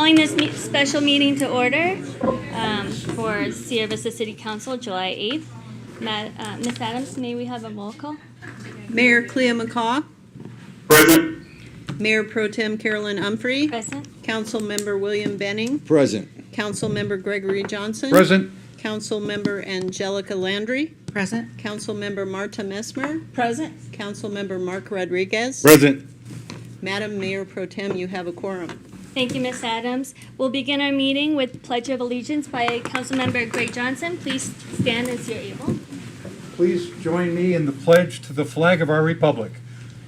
Calling this special meeting to order for Sierra Vista City Council, July 8th. Ms. Adams, may we have a roll call? Mayor Clea McCaw. Present. Mayor Pro Tem Carolyn Humphrey. Present. Council Member William Benning. Present. Council Member Gregory Johnson. Present. Council Member Angelica Landry. Present. Council Member Marta Mesmer. Present. Council Member Mark Rodriguez. Present. Madam Mayor Pro Tem, you have a quorum. Thank you, Ms. Adams. We'll begin our meeting with Pledge of Allegiance by Councilmember Greg Johnson. Please stand as you're able. Please join me in the pledge to the flag of our republic.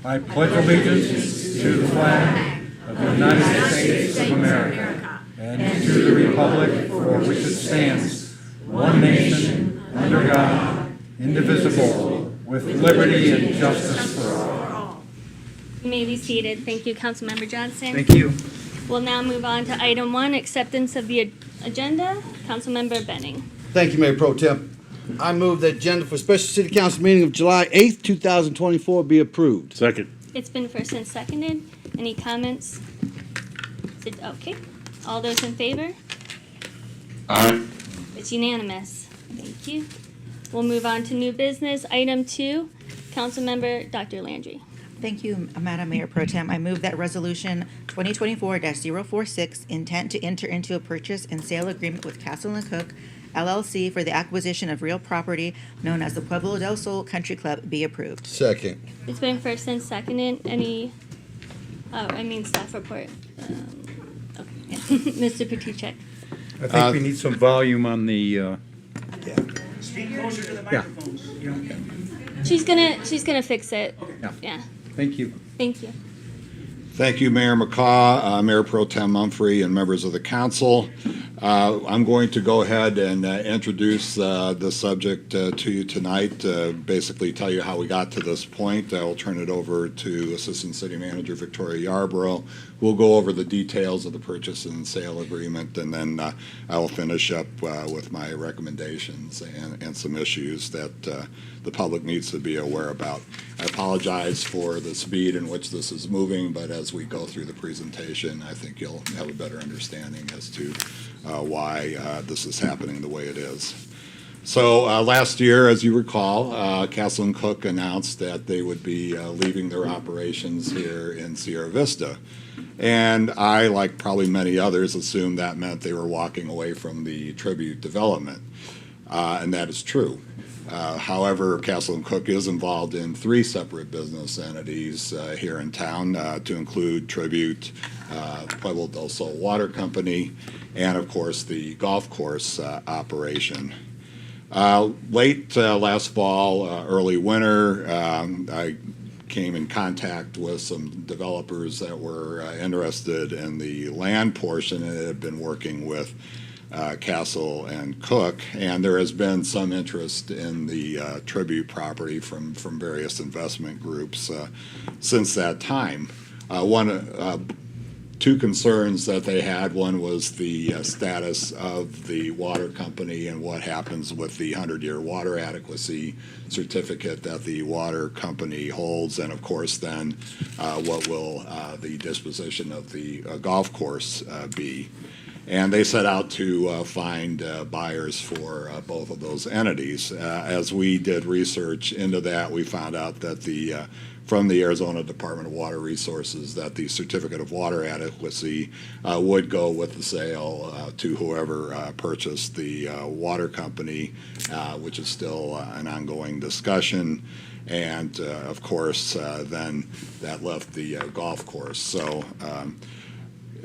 I pledge allegiance to the flag of the United States of America and to the republic for which it stands, one nation, under God, indivisible, with liberty and justice for all. You may be seated. Thank you, Councilmember Johnson. Thank you. We'll now move on to item 1, acceptance of the agenda. Councilmember Benning. Thank you, Mayor Pro Tem. I move the agenda for special city council meeting of July 8th, 2024 be approved. Second. It's been first and seconded. Any comments? Okay. All those in favor? Aye. It's unanimous. Thank you. We'll move on to new business. Item 2, Councilmember Dr. Landry. Thank you, Madam Mayor Pro Tem. I move that Resolution 2024-046, intent to enter into a purchase and sale agreement with Castle & Cook, LLC for the acquisition of real property known as the Pueblo del Sol Country Club be approved. Second. It's been first and seconded. Any, staff report. Okay. Mr. Petrucek. I think we need some volume on the, Speak closer to the microphones. You know? She's gonna fix it. Yeah. thank you. Thank you. Thank you, Mayor McCaw, Mayor Pro Tem Humphrey, and members of the council. I'm going to go ahead and introduce the subject to you tonight, basically tell you how we got to this point. I will turn it over to Assistant City Manager Victoria Yarborough. We'll go over the details of the purchase and sale agreement, and then I will finish up with my recommendations and some issues that the public needs to be aware about. I apologize for the speed in which this is moving, but as we go through the presentation, I think you'll have a better understanding as to why this is happening the way it is. So last year, as you recall, Castle & Cook announced that they would be leaving their operations here in Sierra Vista. And I, like probably many others, assumed that meant they were walking away from the Tribute development. And that is true. However, Castle & Cook is involved in 3 separate business entities here in town, to include Tribute, Pueblo del Sol Water Company, and of course the golf course operation. Late last fall, early winter, I came in contact with some developers that were interested in the land portion and had been working with Castle and Cook, and there has been some interest in the Tribute property from various investment groups since that time. Two concerns that they had. One was the status of the water company and what happens with the 100-year water adequacy certificate that the water company holds, and of course then what will the disposition of the golf course be. And they set out to find buyers for both of those entities. As we did research into that, we found out that from the Arizona Department of Water Resources that the certificate of water adequacy would go with the sale to whoever purchased the water company, which is still an ongoing discussion. And of course, then that left the golf course. So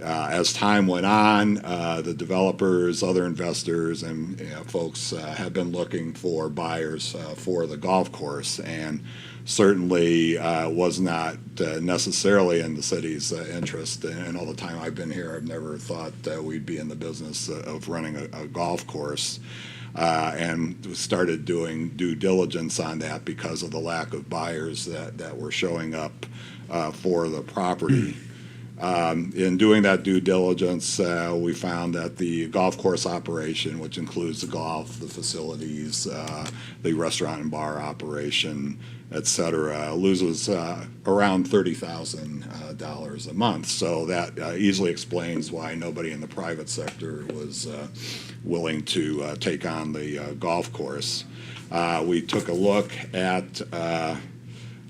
as time went on, the developers, other investors, and folks have been looking for buyers for the golf course, and certainly was not necessarily in the city's interest. And all the time I've been here, I've never thought we'd be in the business of running a golf course. And started doing due diligence on that because of the lack of buyers that were showing up for the property. In doing that due diligence, we found that the golf course operation, which includes the golf, the facilities, the restaurant and bar operation, et cetera, loses around $30,000 a month. So that easily explains why nobody in the private sector was willing to take on the golf course. We took a look at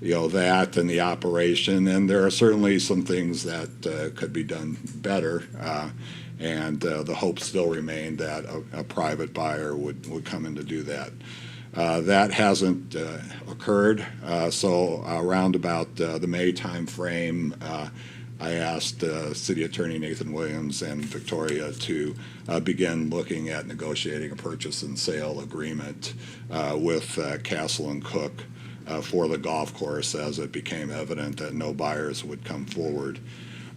that and the operation, and there are certainly some things that could be done better, and the hope still remained that a private buyer would come in to do that. That hasn't occurred, so around about the May timeframe, I asked City Attorney Nathan Williams and Victoria to begin looking at negotiating a purchase and sale agreement with Castle and Cook for the golf course, as it became evident that no buyers would come forward.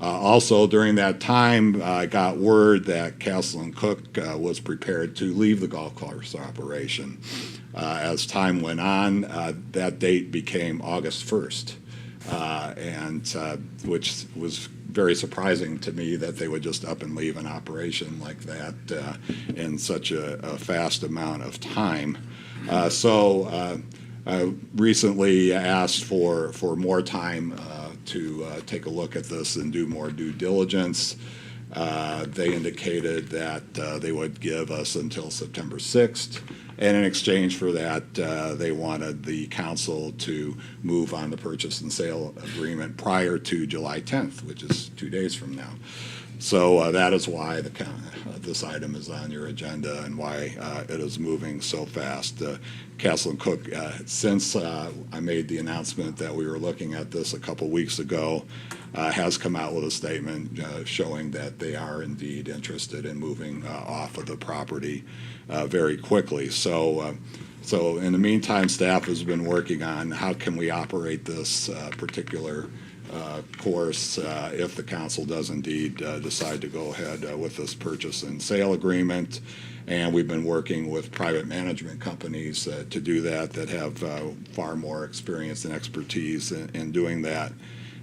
Also, during that time, I got word that Castle and Cook was prepared to leave the golf course operation. As time went on, that date became August 1st, which was very surprising to me that they would just up and leave an operation like that in such a fast amount of time. So I recently asked for more time to take a look at this and do more due diligence. They indicated that they would give us until September 6th, and in exchange for that, they wanted the council to move on the purchase and sale agreement prior to July 10th, which is 2 days from now. So that is why this item is on your agenda and why it is moving so fast. Castle and Cook, since I made the announcement that we were looking at this a couple weeks ago, has come out with a statement showing that they are indeed interested in moving off of the property very quickly. So in the meantime, staff has been working on how can we operate this particular course if the council does indeed decide to go ahead with this purchase and sale agreement. And we've been working with private management companies to do that have far more experience and expertise in doing that.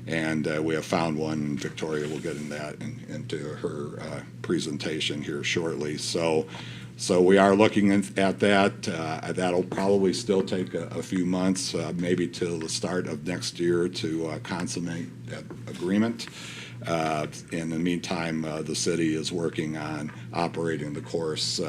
And we have found one. Victoria will get into her presentation here shortly. So we are looking at that. That'll probably still take a few months, maybe till the start of next year to consummate that agreement. In the meantime, the city is working on operating the course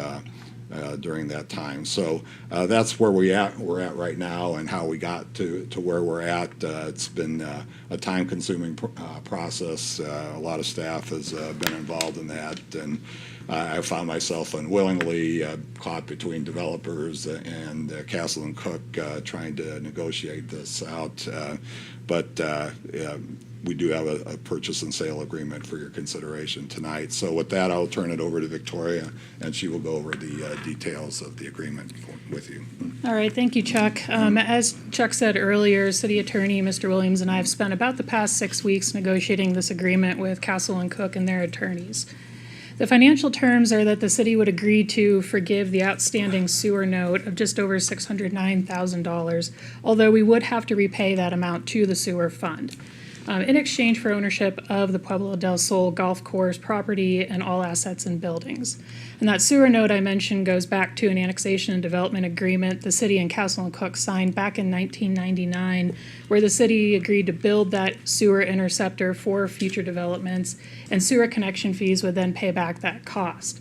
during that time. So that's where we're at right now and how we got to where we're at. It's been a time-consuming process. A lot of staff has been involved in that, and I found myself unwillingly caught between developers and Castle and Cook trying to negotiate this out. But we do have a purchase and sale agreement for your consideration tonight. So with that, I'll turn it over to Victoria, and she will go over the details of the agreement with you. All right, thank you, Chuck. As Chuck said earlier, City Attorney Mr. Williams and I have spent about the past 6 weeks negotiating this agreement with Castle and Cook and their attorneys. The financial terms are that the city would agree to forgive the outstanding sewer note of just over $609,000, although we would have to repay that amount to the sewer fund. In exchange for ownership of the Pueblo del Sol golf course property and all assets and buildings. And that sewer note I mentioned goes back to an annexation and development agreement the city and Castle and Cook signed back in 1999, where the city agreed to build that sewer interceptor for future developments, and sewer connection fees would then pay back that cost.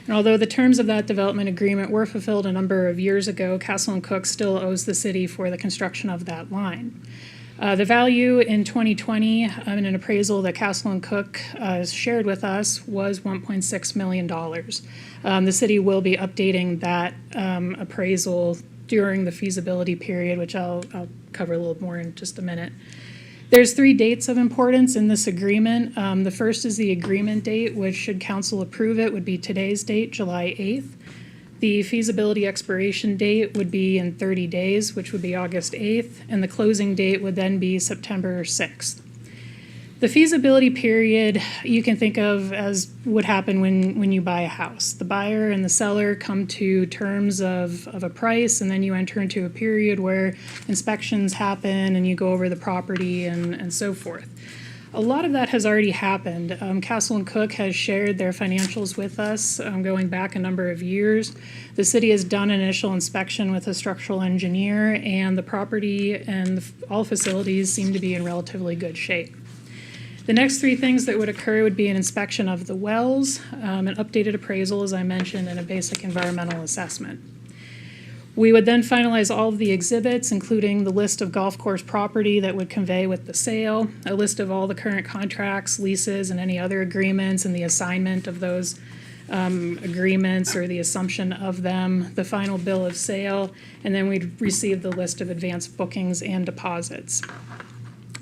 And although the terms of that development agreement were fulfilled a number of years ago, Castle and Cook still owes the city for the construction of that line. The value in 2020 in an appraisal that Castle and Cook shared with us was $1.6 million. The city will be updating that appraisal during the feasibility period, which I'll cover a little more in just a minute. There's 3 dates of importance in this agreement. The first is the agreement date, which should council approve it, would be today's date, July 8th. The feasibility expiration date would be in 30 days, which would be August 8th, and the closing date would then be September 6th. The feasibility period you can think of as would happen when you buy a house. The buyer and the seller come to terms of a price, and then you enter into a period where inspections happen and you go over the property and so forth. A lot of that has already happened. Castle and Cook has shared their financials with us going back a number of years. The city has done an initial inspection with a structural engineer, and the property and all facilities seem to be in relatively good shape. The next three things that would occur would be an inspection of the wells, an updated appraisal, as I mentioned, and a basic environmental assessment. We would then finalize all of the exhibits, including the list of golf course property that would convey with the sale, a list of all the current contracts, leases, and any other agreements, and the assignment of those agreements or the assumption of them, the final bill of sale, and then we'd receive the list of advanced bookings and deposits.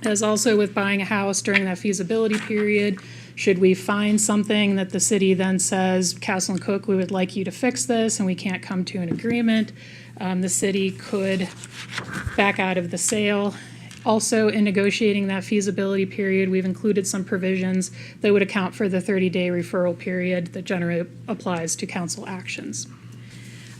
As also with buying a house during that feasibility period, should we find something that the city then says, Castle and Cook, we would like you to fix this, and we can't come to an agreement, the city could back out of the sale. Also, in negotiating that feasibility period, we've included some provisions that would account for the 30-day referral period that generally applies to council actions.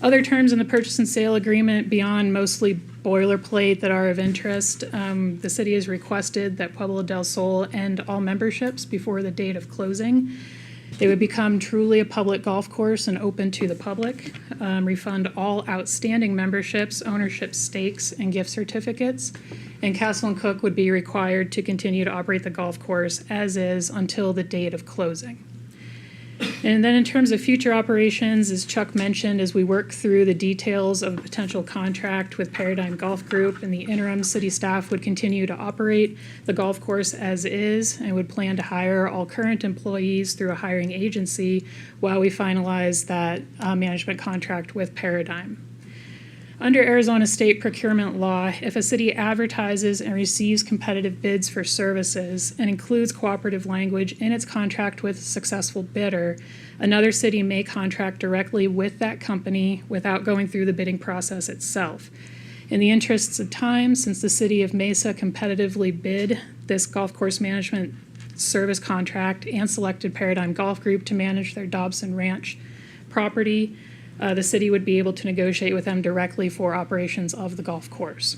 Other terms in the purchase and sale agreement beyond mostly boilerplate that are of interest, the city has requested that Pueblo del Sol end all memberships before the date of closing. They would become truly a public golf course and open to the public, refund all outstanding memberships, ownership stakes, and gift certificates, and Castle and Cook would be required to continue to operate the golf course as is until the date of closing. And then in terms of future operations, as Chuck mentioned, as we work through the details of a potential contract with Paradigm Golf Group, in the interim, city staff would continue to operate the golf course as is and would plan to hire all current employees through a hiring agency while we finalize that management contract with Paradigm. Under Arizona state procurement law, if a city advertises and receives competitive bids for services and includes cooperative language in its contract with a successful bidder, another city may contract directly with that company without going through the bidding process itself. In the interests of time, since the city of Mesa competitively bid this golf course management service contract and selected Paradigm Golf Group to manage their Dobson Ranch property, the city would be able to negotiate with them directly for operations of the golf course.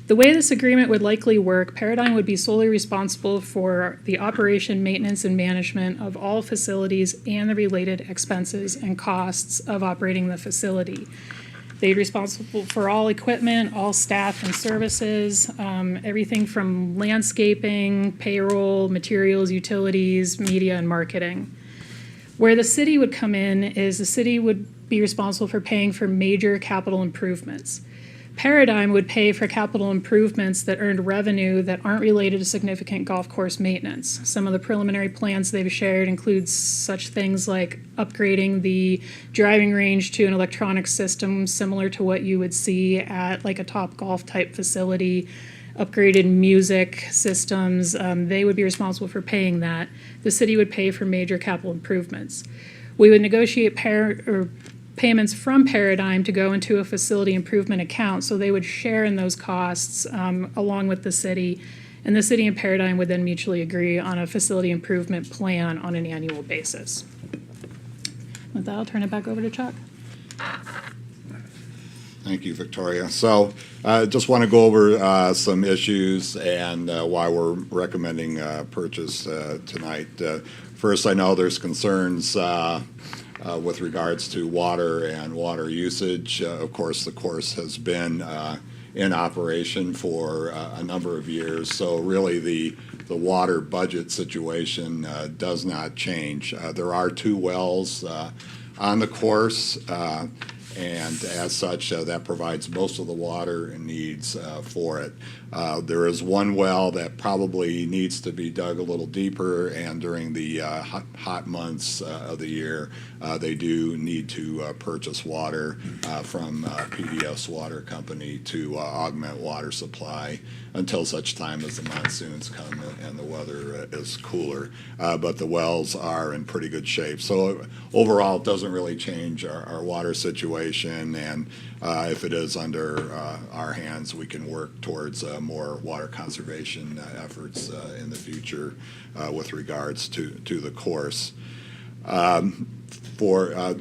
The way this agreement would likely work, Paradigm would be solely responsible for the operation, maintenance, and management of all facilities and the related expenses and costs of operating the facility. They'd be responsible for all equipment, all staff and services, everything from landscaping, payroll, materials, utilities, media, and marketing. Where the city would come in is the city would be responsible for paying for major capital improvements. Paradigm would pay for capital improvements that earned revenue that aren't related to significant golf course maintenance. Some of the preliminary plans they've shared include such things like upgrading the driving range to an electronic system similar to what you would see at like a Topgolf type facility, upgraded music systems. They would be responsible for paying that. The city would pay for major capital improvements. We would negotiate payments from Paradigm to go into a facility improvement account, so they would share in those costs along with the city, and the city and Paradigm would then mutually agree on a facility improvement plan on an annual basis. With that, I'll turn it back over to Chuck. Thank you, Victoria. So just want to go over some issues and why we're recommending purchase tonight. First, I know there's concerns with regards to water and water usage. Of course, the course has been in operation for a number of years, so really the water budget situation does not change. There are 2 wells on the course, and as such, that provides most of the water needs for it. There is 1 well that probably needs to be dug a little deeper, and during the hot months of the year, they do need to purchase water from PDS Water Company to augment water supply until such time as the monsoons come and the weather is cooler. But the wells are in pretty good shape. So overall, it doesn't really change our water situation, and if it is under our hands, we can work towards more water conservation efforts in the future with regards to the course. For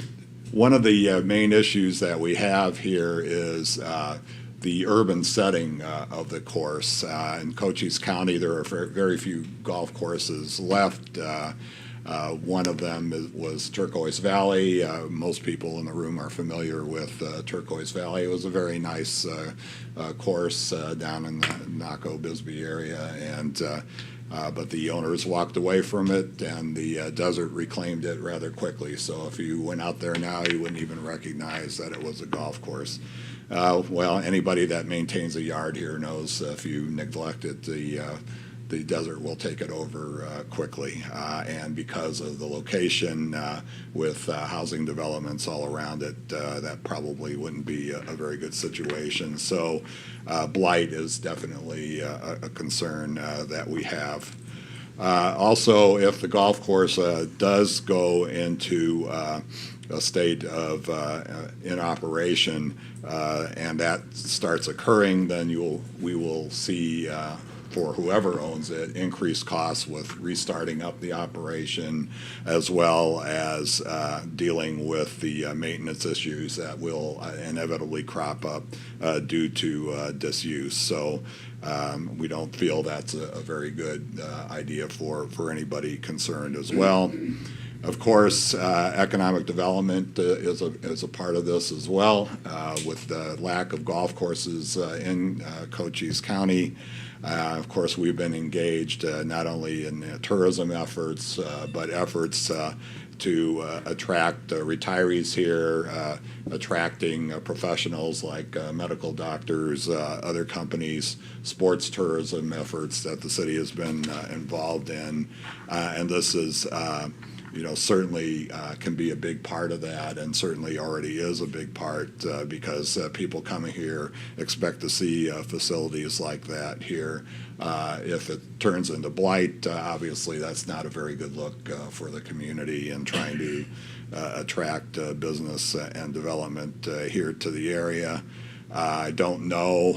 one of the main issues that we have here is the urban setting of the course. In Cochise County, there are very few golf courses left. One of them was Turquoise Valley. Most people in the room are familiar with Turquoise Valley. It was a very nice course down in the Naco-Bisbee area, and but the owners walked away from it, and the desert reclaimed it rather quickly. So if you went out there now, you wouldn't even recognize that it was a golf course. Well, anybody that maintains a yard here knows if you neglect it, the desert will take it over quickly. And because of the location with housing developments all around it, that probably wouldn't be a very good situation. So blight is definitely a concern that we have. Also, if the golf course does go into a state of inoperation and that starts occurring, then we will see for whoever owns it, increased costs with restarting up the operation, as well as dealing with the maintenance issues that will inevitably crop up due to disuse. So we don't feel that's a very good idea for anybody concerned as well. Of course, economic development is a part of this as well, with the lack of golf courses in Cochise County. Of course, we've been engaged not only in tourism efforts, but efforts to attract retirees here, attracting professionals like medical doctors, other companies, sports tourism efforts that the city has been involved in. And this is certainly can be a big part of that, and certainly already is a big part because people coming here expect to see facilities like that here. If it turns into blight, obviously that's not a very good look for the community and trying to attract business and development here to the area. I don't know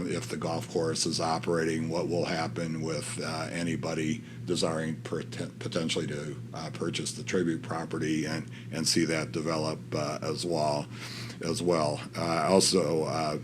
if the golf course is operating, what will happen with anybody desiring potentially to purchase the tribute property and see that develop as well. Also,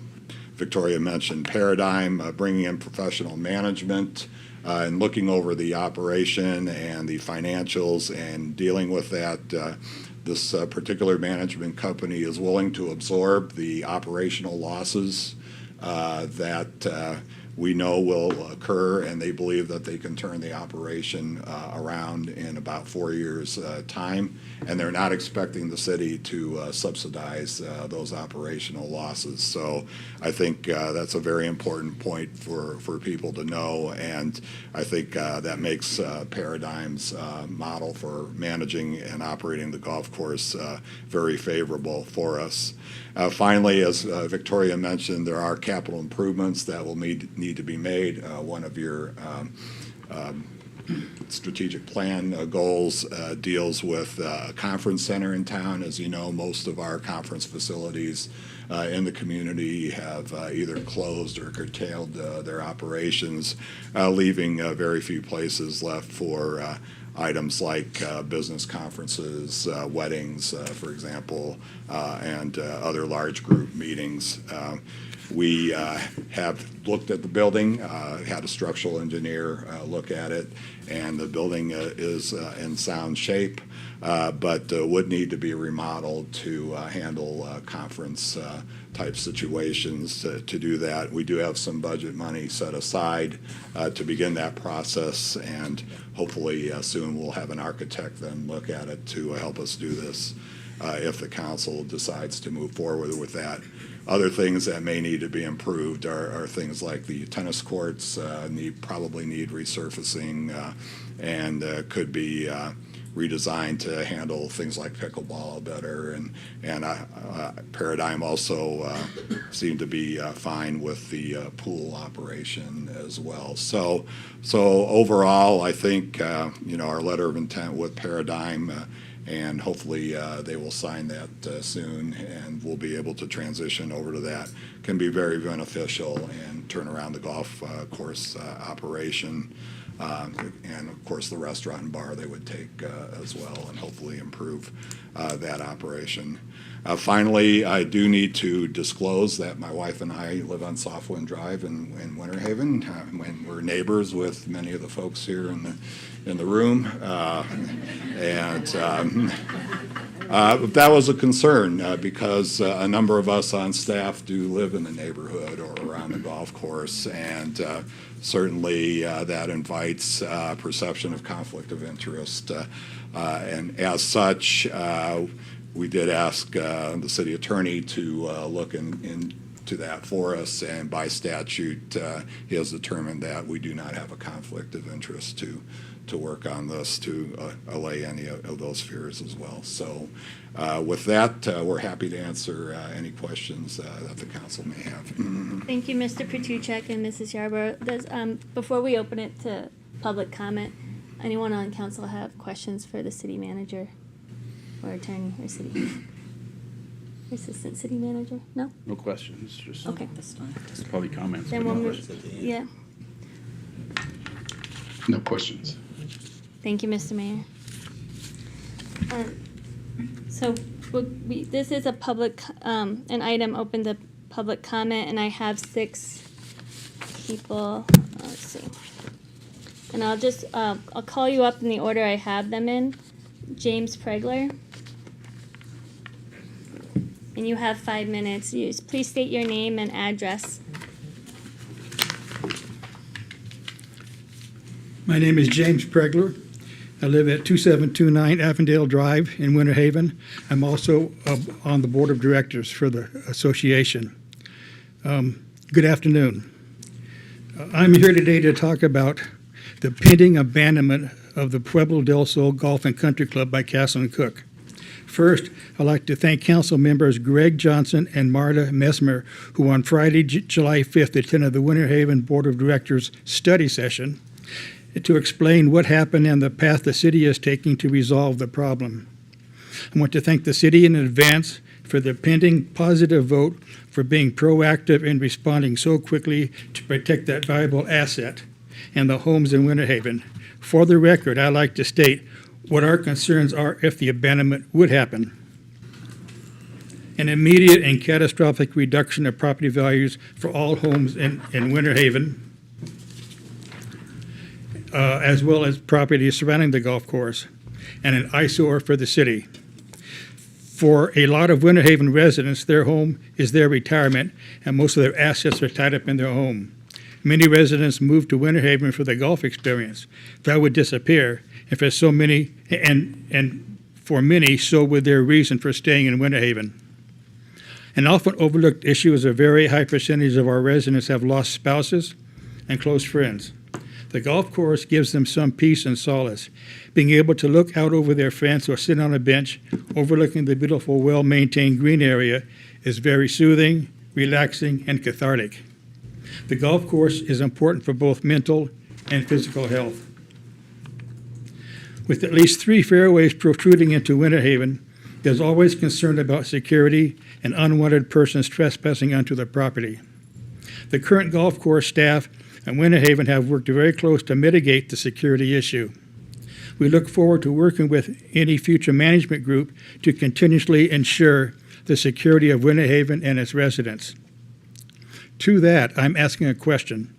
Victoria mentioned Paradigm, bringing in professional management and looking over the operation and the financials and dealing with that. This particular management company is willing to absorb the operational losses that we know will occur, and they believe that they can turn the operation around in about 4 years' time, and they're not expecting the city to subsidize those operational losses. So I think that's a very important point for people to know, and I think that makes Paradigm's model for managing and operating the golf course very favorable for us. Finally, as Victoria mentioned, there are capital improvements that will need to be made. One of your strategic plan goals deals with a conference center in town. As you know, most of our conference facilities in the community have either closed or curtailed their operations, leaving very few places left for items like business conferences, weddings, for example, and other large group meetings. We have looked at the building, had a structural engineer look at it, and the building is in sound shape, but would need to be remodeled to handle conference type situations. To do that, we do have some budget money set aside to begin that process, and hopefully soon we'll have an architect then look at it to help us do this if the council decides to move forward with that. Other things that may need to be improved are things like the tennis courts probably need resurfacing and could be redesigned to handle things like pickleball better, and Paradigm also seemed to be fine with the pool operation as well. So overall, I think our letter of intent with Paradigm. And hopefully they will sign that soon, and we'll be able to transition over to that. Can be very beneficial and turn around the golf course operation. And of course the restaurant and bar they would take as well, and hopefully improve that operation. Finally, I do need to disclose that my wife and I live on Southwind Drive in Winter Haven, and we're neighbors with many of the folks here in the room. That was a concern because a number of us on staff do live in the neighborhood or around the golf course, and certainly that invites perception of conflict of interest. And as such, we did ask the city attorney to look into that for us, and by statute, he has determined that we do not have a conflict of interest to work on this, to allay any of those fears as well. So with that, we're happy to answer any questions that the council may have. Thank you, Mr. Petuchek and Mrs. Yarborough. Does, before we open it to public comment, anyone on council have questions for the city manager or attorney or city assistant city manager? No? No questions, just Okay. probably comments. Then but we'll no move. questions. Yeah. No questions. Thank you, Mr. Mayor. So this is a public, an item open to public comment, and I have 6 people. Let's see. And I'll call you up in the order I have them in. James Pregler. And you have 5 minutes. Please state your name and address. My name is James Pregler. I live at 2729 Avondale Drive in Winter Haven. I'm also on the board of directors for the association. Good afternoon. I'm here today to talk about the pending abandonment of the Pueblo del Sol Golf and Country Club by Castle and Cook. First, I'd like to thank council members Greg Johnson and Marta Messmer, who on Friday, July 5th, attended the Winter Haven Board of Directors study session to explain what happened and the path the city is taking to resolve the problem. I want to thank the city in advance for the pending positive vote for being proactive in responding so quickly to protect that valuable asset and the homes in Winter Haven. For the record, I'd like to state what our concerns are if the abandonment would happen. An immediate and catastrophic reduction of property values for all homes in Winter Haven, as well as property surrounding the golf course, and an eyesore for the city. For a lot of Winter Haven residents, their home is their retirement, and most of their assets are tied up in their home. Many residents move to Winter Haven for the golf experience. That would disappear, and for so many, and for many, so would their reason for staying in Winter Haven. An often overlooked issue is a very high percentage of our residents have lost spouses and close friends. The golf course gives them some peace and solace. Being able to look out over their fence or sit on a bench overlooking the beautiful, well-maintained green area is very soothing, relaxing, and cathartic. The golf course is important for both mental and physical health. With at least 3 fairways protruding into Winter Haven, there's always concern about security and unwanted persons trespassing onto the property. The current golf course staff and Winter Haven have worked very close to mitigate the security issue. We look forward to working with any future management group to continuously ensure the security of Winter Haven and its residents. To that, I'm asking a question.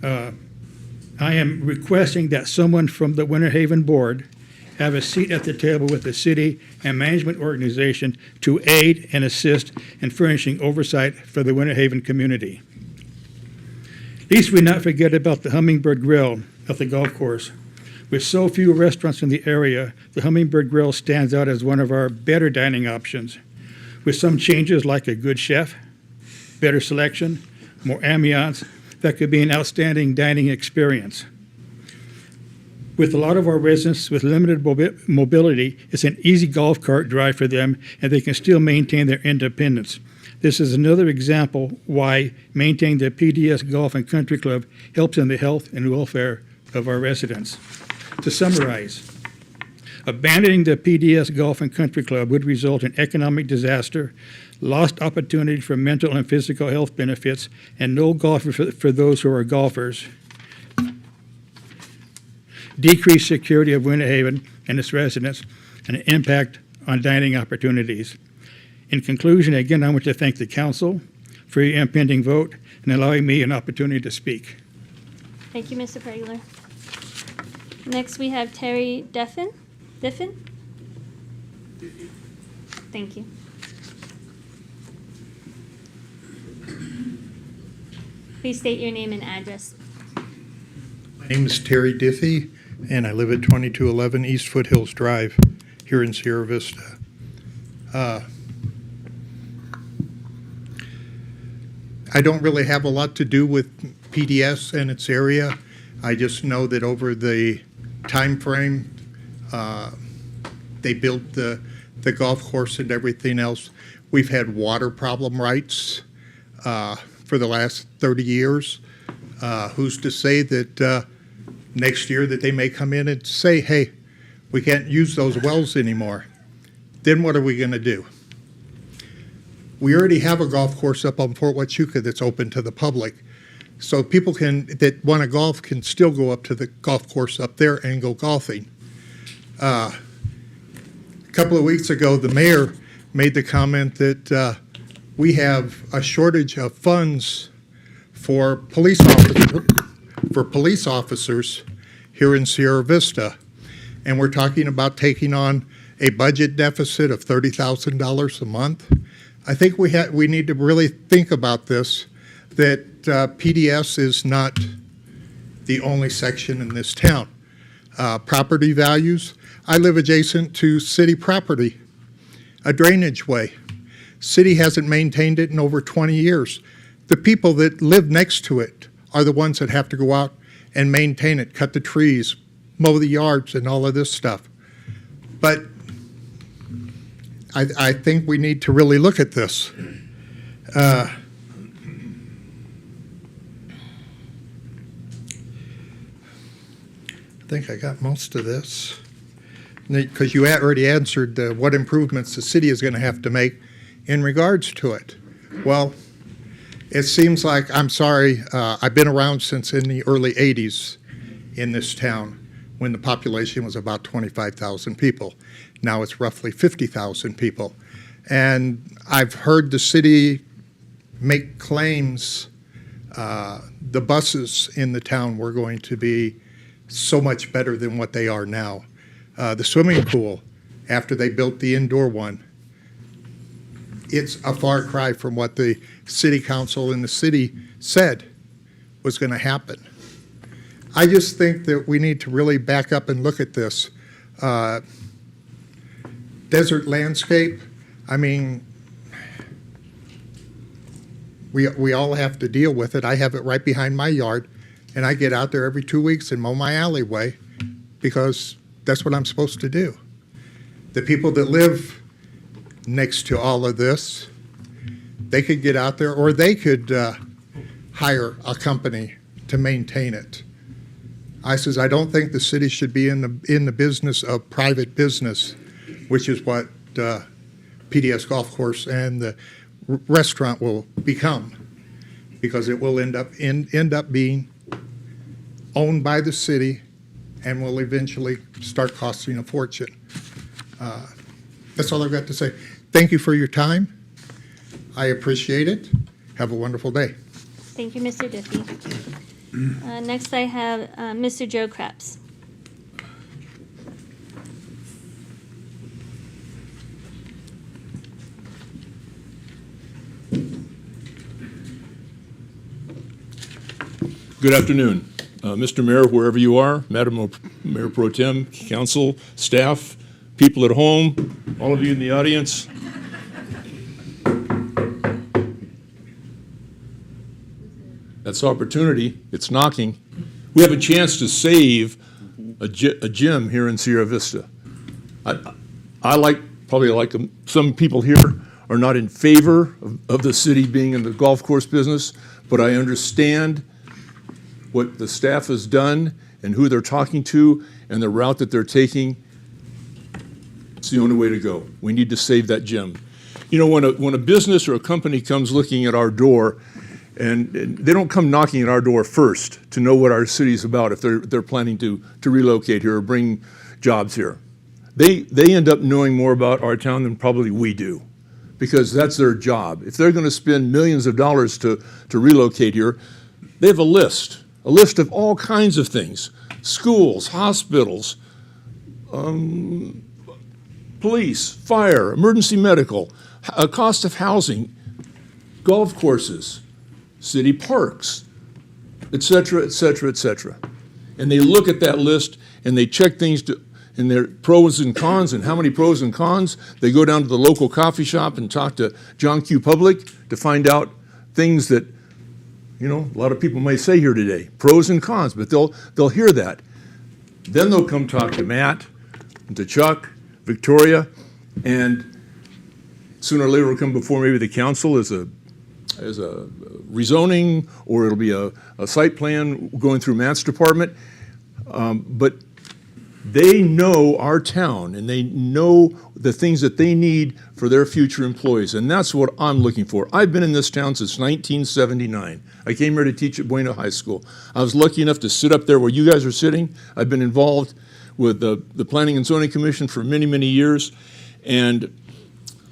I am requesting that someone from the Winter Haven board have a seat at the table with the city and management organization to aid and assist in furnishing oversight for the Winter Haven community. Least we not forget about the Hummingbird Grill at the golf course. With so few restaurants in the area, the Hummingbird Grill stands out as one of our better dining options. With some changes like a good chef, better selection, more ambiance, that could be an outstanding dining experience. With a lot of our residents with limited mobility, it's an easy golf cart drive for them, and they can still maintain their independence. This is another example why maintaining the PDS Golf and Country Club helps in the health and welfare of our residents. To summarize, abandoning the PDS Golf and Country Club would result in economic disaster, lost opportunity for mental and physical health benefits, and no golf for those who are golfers, decreased security of Winter Haven and its residents, and an impact on dining opportunities. In conclusion, again, I want to thank the council for your impending vote and allowing me an opportunity to speak. Thank you, Mr. Pregler. Next, we have Terry Diffin. Thank you. Please state your name and address. My name is Terry Diffie, and I live at 2211 East Foothills Drive here in Sierra Vista. I don't really have a lot to do with PDS and its area. I just know that over the time frame, they built the golf course and everything else. We've had water problem rights for the last 30 years. Who's to say that next year that they may come in and say, hey, we can't use those wells anymore. Then what are we going to do? We already have a golf course up on Fort Huachuca that's open to the public. So people that want to golf can still go up to the golf course up there and go golfing. A couple of weeks ago, the mayor made the comment that we have a shortage of funds for police officers here in Sierra Vista. And we're talking about taking on a budget deficit of $30,000 a month. I think we need to really think about this, that PDS is not the only section in this town. Property values. I live adjacent to city property, a drainage way. City hasn't maintained it in over 20 years. The people that live next to it are the ones that have to go out and maintain it, cut the trees, mow the yards, and all of this stuff. But I think we need to really look at this. I think I got most of this. Because you already answered what improvements the city is going to have to make in regards to it. Well, it seems like, I'm sorry, I've been around since in the early 80s in this town when the population was about 25,000 people. Now it's roughly 50,000 people. And I've heard the city make claims the buses in the town were going to be so much better than what they are now. The swimming pool, after they built the indoor one, it's a far cry from what the city council and the city said was going to happen. I just think that we need to really back up and look at this. Desert landscape, I mean, we all have to deal with it. I have it right behind my yard, and I get out there every 2 weeks and mow my alleyway because that's what I'm supposed to do. The people that live next to all of this, they could get out there, or they could hire a company to maintain it. I says, I don't think the city should be in the business of private business, which is what PDS Golf Course and the restaurant will become, because it will end up being owned by the city and will eventually start costing a fortune. That's all I've got to say. Thank you for your time. I appreciate it. Have a wonderful day. Thank you, Mr. Diffie. Next, I have Mr. Joe Krebs. Good afternoon. Mr. Mayor, wherever you are, Madam Mayor Pro Tem, council, staff, people at home, all of you in the audience. That's opportunity. It's knocking. We have a chance to save a gym here in Sierra Vista. I probably like some people here are not in favor of the city being in the golf course business, but I understand what the staff has done and who they're talking to and the route that they're taking. It's the only way to go. We need to save that gym. You know, when a business or a company comes looking at our door, and they don't come knocking at our door first to know what our city's about if they're planning to relocate here or bring jobs here. They end up knowing more about our town than probably we do, because that's their job. If they're going to spend millions of dollars to relocate here, they have a list of all kinds of things: schools, hospitals, police, fire, emergency medical, cost of housing, golf courses, city parks, et cetera, et cetera, et cetera. And they look at that list and they check things in their pros and cons, and how many pros and cons. They go down to the local coffee shop and talk to John Q. Public to find out things that, a lot of people may say here today, pros and cons, but they'll hear that. Then they'll come talk to Matt, and to Chuck, Victoria, and sooner or later will come before maybe the council as a rezoning, or it'll be a site plan going through Matt's department. But they know our town, and they know the things that they need for their future employees, and that's what I'm looking for. I've been in this town since 1979. I came here to teach at Bueno High School. I was lucky enough to sit up there where you guys are sitting. I've been involved with the Planning and Zoning Commission for many, many years, and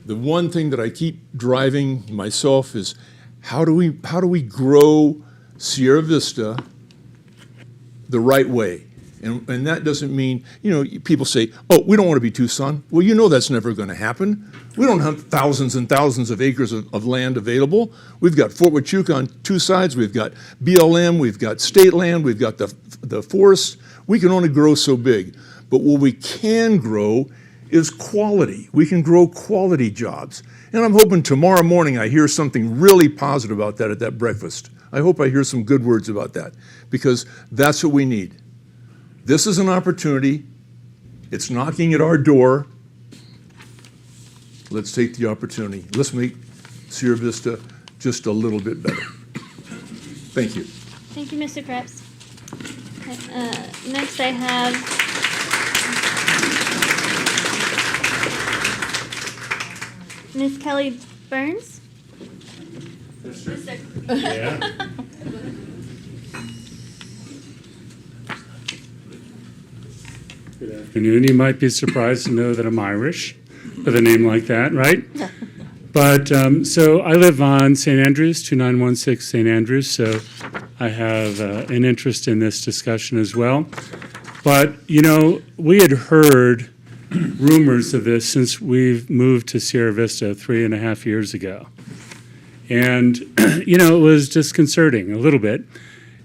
the one thing that I keep driving myself is how do we grow Sierra Vista the right way? And that doesn't mean, people say, oh, we don't want to be Tucson. Well, that's never going to happen. We don't have thousands and thousands of acres of land available. We've got Fort Huachuca on two sides. We've got BLM. We've got state land. We've got the forest. We can only grow so big. But what we can grow is quality. We can grow quality jobs. And I'm hoping tomorrow morning I hear something really positive about that at that breakfast. I hope I hear some good words about that, because that's what we need. This is an opportunity. It's knocking at our door. Let's take the opportunity. Let's make Sierra Vista just a little bit better. Thank you. Thank you, Mr. Krebs. Okay, next I have Ms. Kelly Burns. Good afternoon. You might be surprised to know that I'm Irish with a name like that, right? But so I live on St. Andrews, 2916 St. Andrews, so I have an interest in this discussion as well. But, we had heard rumors of this since we've moved to Sierra Vista 3.5 years ago. And, it was disconcerting a little bit.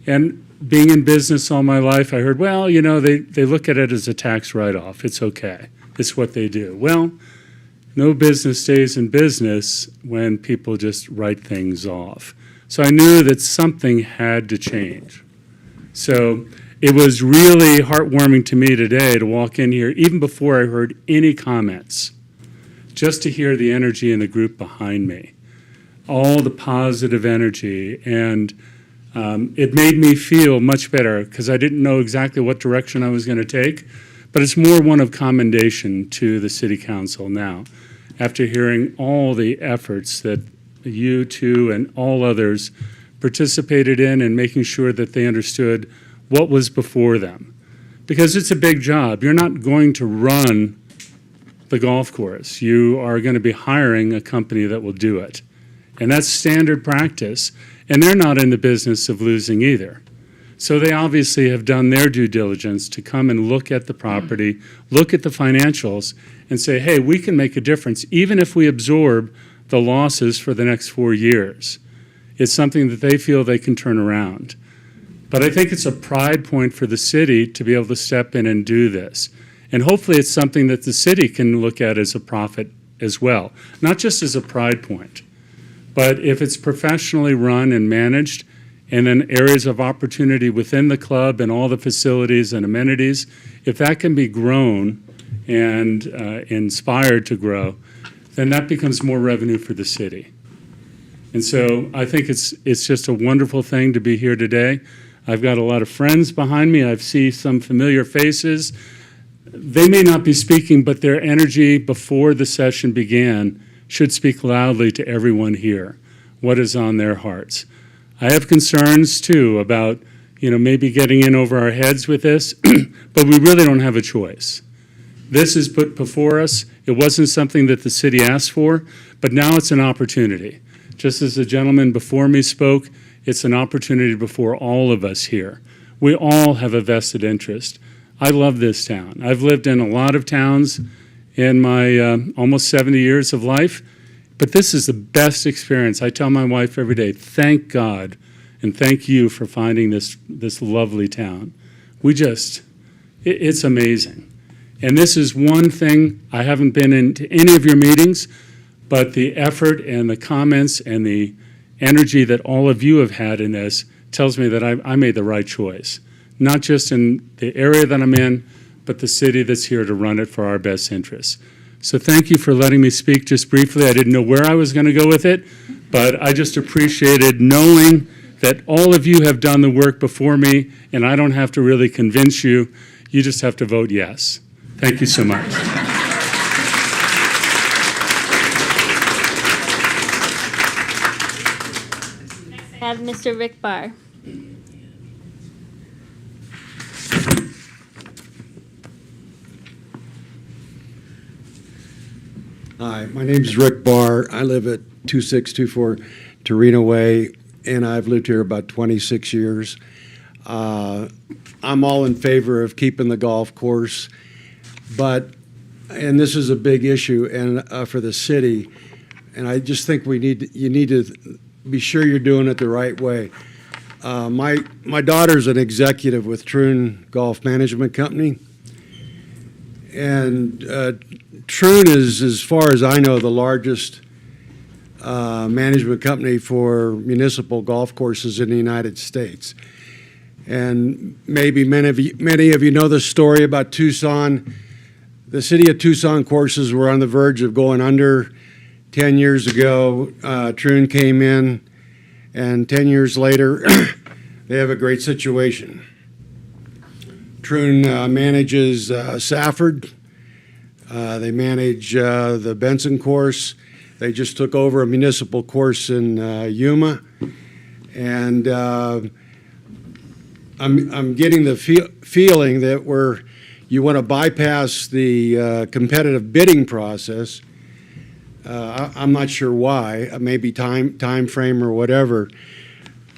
And being in business all my life, I heard, well, they look at it as a tax write-off. It's okay. It's what they do. Well, no business stays in business when people just write things off. So I knew that something had to change. So it was really heartwarming to me today to walk in here, even before I heard any comments, just to hear the energy in the group behind me, all the positive energy. And it made me feel much better, because I didn't know exactly what direction I was going to take. But it's more one of commendation to the City Council now, after hearing all the efforts that you two and all others participated in, and making sure that they understood what was before them. Because it's a big job. You're not going to run the golf course. You are going to be hiring a company that will do it. And that's standard practice. And they're not in the business of losing either. So they obviously have done their due diligence to come and look at the property, look at the financials, and say, hey, we can make a difference even if we absorb the losses for the next 4 years. It's something that they feel they can turn around. But I think it's a pride point for the city to be able to step in and do this. And hopefully it's something that the city can look at as a profit as well, not just as a pride point. But if it's professionally run and managed, and then areas of opportunity within the club and all the facilities and amenities, if that can be grown and inspired to grow, then that becomes more revenue for the city. And so I think it's just a wonderful thing to be here today. I've got a lot of friends behind me. I see some familiar faces. They may not be speaking, but their energy before the session began should speak loudly to everyone here what is on their hearts. I have concerns too about, maybe getting in over our heads with this, but we really don't have a choice. This is put before us. It wasn't something that the city asked for, but now it's an opportunity. Just as the gentleman before me spoke, it's an opportunity before all of us here. We all have a vested interest. I love this town. I've lived in a lot of towns in my almost 70 years of life, but this is the best experience. I tell my wife every day, thank God and thank you for finding this lovely town. It's amazing. And this is one thing, I haven't been into any of your meetings, but the effort and the comments and the energy that all of you have had in this tells me that I made the right choice. Not just in the area that I'm in, but the city that's here to run it for our best interests. So thank you for letting me speak just briefly. I didn't know where I was going to go with it, but I just appreciated knowing that all of you have done the work before me, and I don't have to really convince you. You just have to vote yes. Thank you so much. I have Mr. Rick Barr. Hi, my name is Rick Barr. I live at 2624 Torino Way, and I've lived here about 26 years. I'm all in favor of keeping the golf course, and this is a big issue and for the city, and I just think you need to be sure you're doing it the right way. My daughter's an executive with Troon Golf Management Company, and Troon is, as far as I know, the largest management company for municipal golf courses in the United States. And maybe many of you know the story about Tucson. The city of Tucson courses were on the verge of going under 10 years ago. Troon came in, and 10 years later, they have a great situation. Troon manages Safford. They manage the Benson course. They just took over a municipal course in Yuma, and I'm getting the feeling that you want to bypass the competitive bidding process. I'm not sure why, maybe time frame or whatever,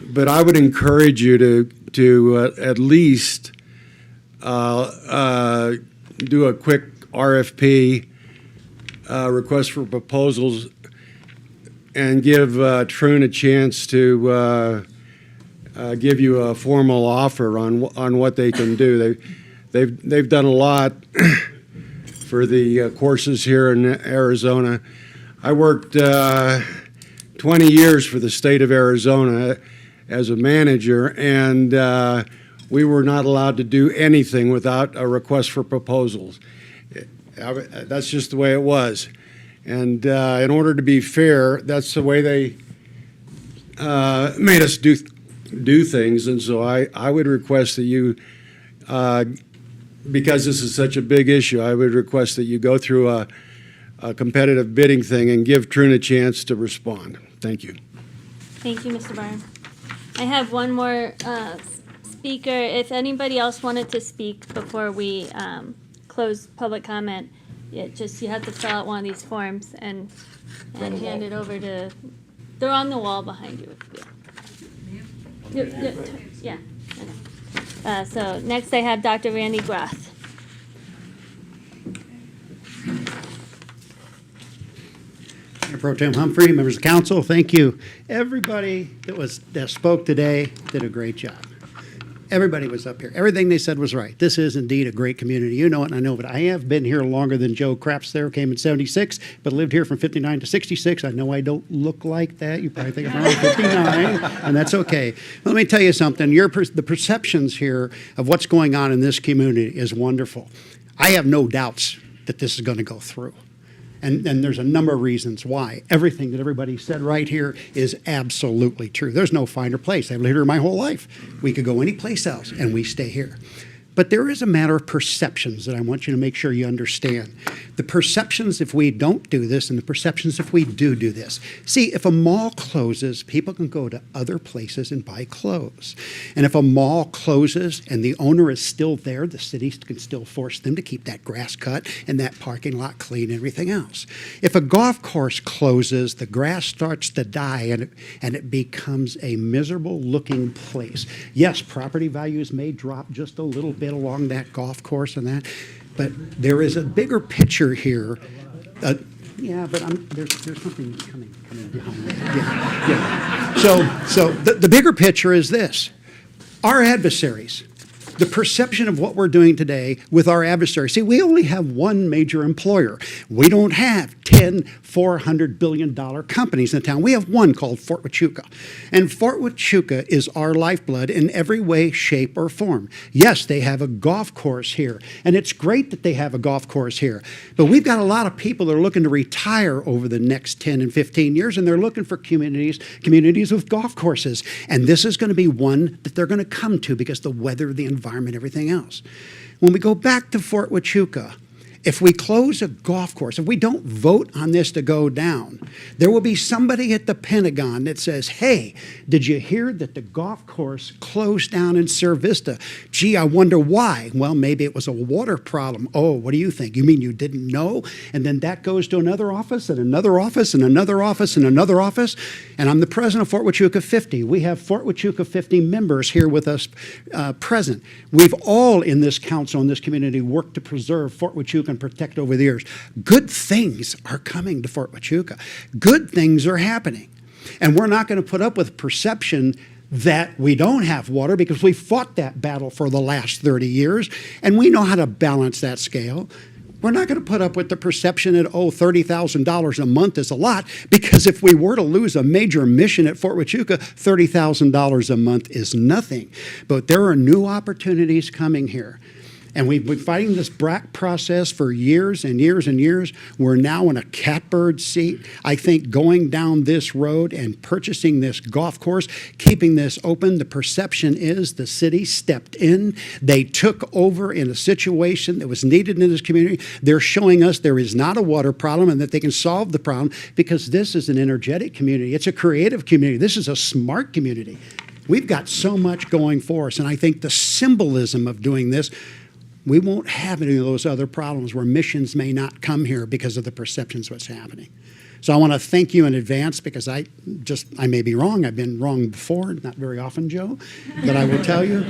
but I would encourage you to at least do a quick RFP, request for proposals, and give Troon a chance to give you a formal offer on what they can do. They've done a lot for the courses here in Arizona. I worked 20 years for the state of Arizona as a manager, and we were not allowed to do anything without a request for proposals. That's just the way it was. And in order to be fair, that's the way they made us do things. And so I would request that you, because this is such a big issue, I would request that you go through a competitive bidding thing and give Troon a chance to respond. Thank you. Thank you, Mr. Barr. I have one more speaker. If anybody else wanted to speak before we close public comment, you have to fill out one of these forms and hand it over to. They're on the wall behind you. Yeah. So next I have Dr. Randy Groth. Mayor Pro Tem Humphrey, members of council, thank you. Everybody that spoke today did a great job. Everybody was up here. Everything they said was right. This is indeed a great community. You know it, and I know it. I have been here longer than Joe Craps there, came in 76, but lived here from 59 to 66. I know I don't look like that. You probably think I'm around 59, and that's okay. Let me tell you something. The perceptions here of what's going on in this community is wonderful. I have no doubts that this is going to go through. And there's a number of reasons why. Everything that everybody said right here is absolutely true. There's no finer place. I've lived here my whole life. We could go any place else, and we stay here. But there is a matter of perceptions that I want you to make sure you understand. The perceptions if we don't do this and the perceptions if we do this. See, if a mall closes, people can go to other places and buy clothes. And if a mall closes and the owner is still there, the city can still force them to keep that grass cut and that parking lot clean and everything else. If a golf course closes, the grass starts to die and it becomes a miserable looking place. Yes, property values may drop just a little bit along that golf course and that, but there is a bigger picture here. Yeah, but there's something coming behind me. Yeah. So the bigger picture is this. Our adversaries, the perception of what we're doing today with our adversaries. See, we only have one major employer. We don't have 10 $400 billion companies in town. We have one called Fort Huachuca. And Fort Huachuca is our lifeblood in every way, shape, or form. Yes, they have a golf course here. And it's great that they have a golf course here. But we've got a lot of people that are looking to retire over the next 10 and 15 years, and they're looking for communities with golf courses. And this is going to be one that they're going to come to because the weather, the environment, everything else. When we go back to Fort Huachuca, if we close a golf course, if we don't vote on this to go down, there will be somebody at the Pentagon that says, hey, did you hear that the golf course closed down in Sierra Vista? Gee, I wonder why. Well, maybe it was a water problem. Oh, what do you think? You mean you didn't know? And then that goes to another office and another office and another office and another office. And I'm the president of Fort Huachuca 50. We have Fort Huachuca 50 members here with us present. We've all in this council, in this community, worked to preserve Fort Huachuca and protect over the years. Good things are coming to Fort Huachuca. Good things are happening. And we're not going to put up with perception that we don't have water because we fought that battle for the last 30 years and we know how to balance that scale. We're not going to put up with the perception that, $30,000 a month is a lot, because if we were to lose a major mission at Fort Huachuca, $30,000 a month is nothing. But there are new opportunities coming here. And we've been fighting this BRAC process for years and years and years. We're now in a catbird seat. I think going down this road and purchasing this golf course, keeping this open, the perception is the city stepped in. They took over in a situation that was needed in this community. They're showing us there is not a water problem and that they can solve the problem because this is an energetic community. It's a creative community. This is a smart community. We've got so much going for us. And I think the symbolism of doing this, we won't have any of those other problems where missions may not come here because of the perceptions of what's happening. So I want to thank you in advance because I may be wrong. I've been wrong before, not very often, Joe. But I will tell you,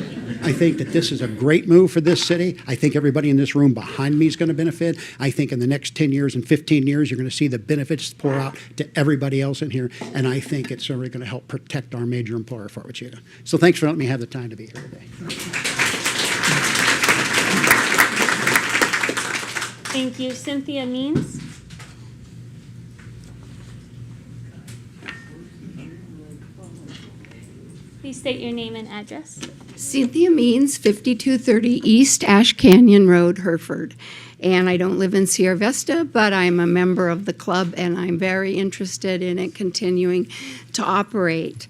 I think that this is a great move for this city. I think everybody in this room behind me is going to benefit. I think in the next 10 years and 15 years, you're going to see the benefits pour out to everybody else in here. And I think it's certainly going to help protect our major employer, Fort Huachuca. So thanks for letting me have the time to be here today. Thank you. Cynthia Means. Please state your name and address. Cynthia Means, 5230 East Ash Canyon Road, Hereford. And I don't live in Sierra Vista, but I'm a member of the club, and I'm very interested in it continuing to operate.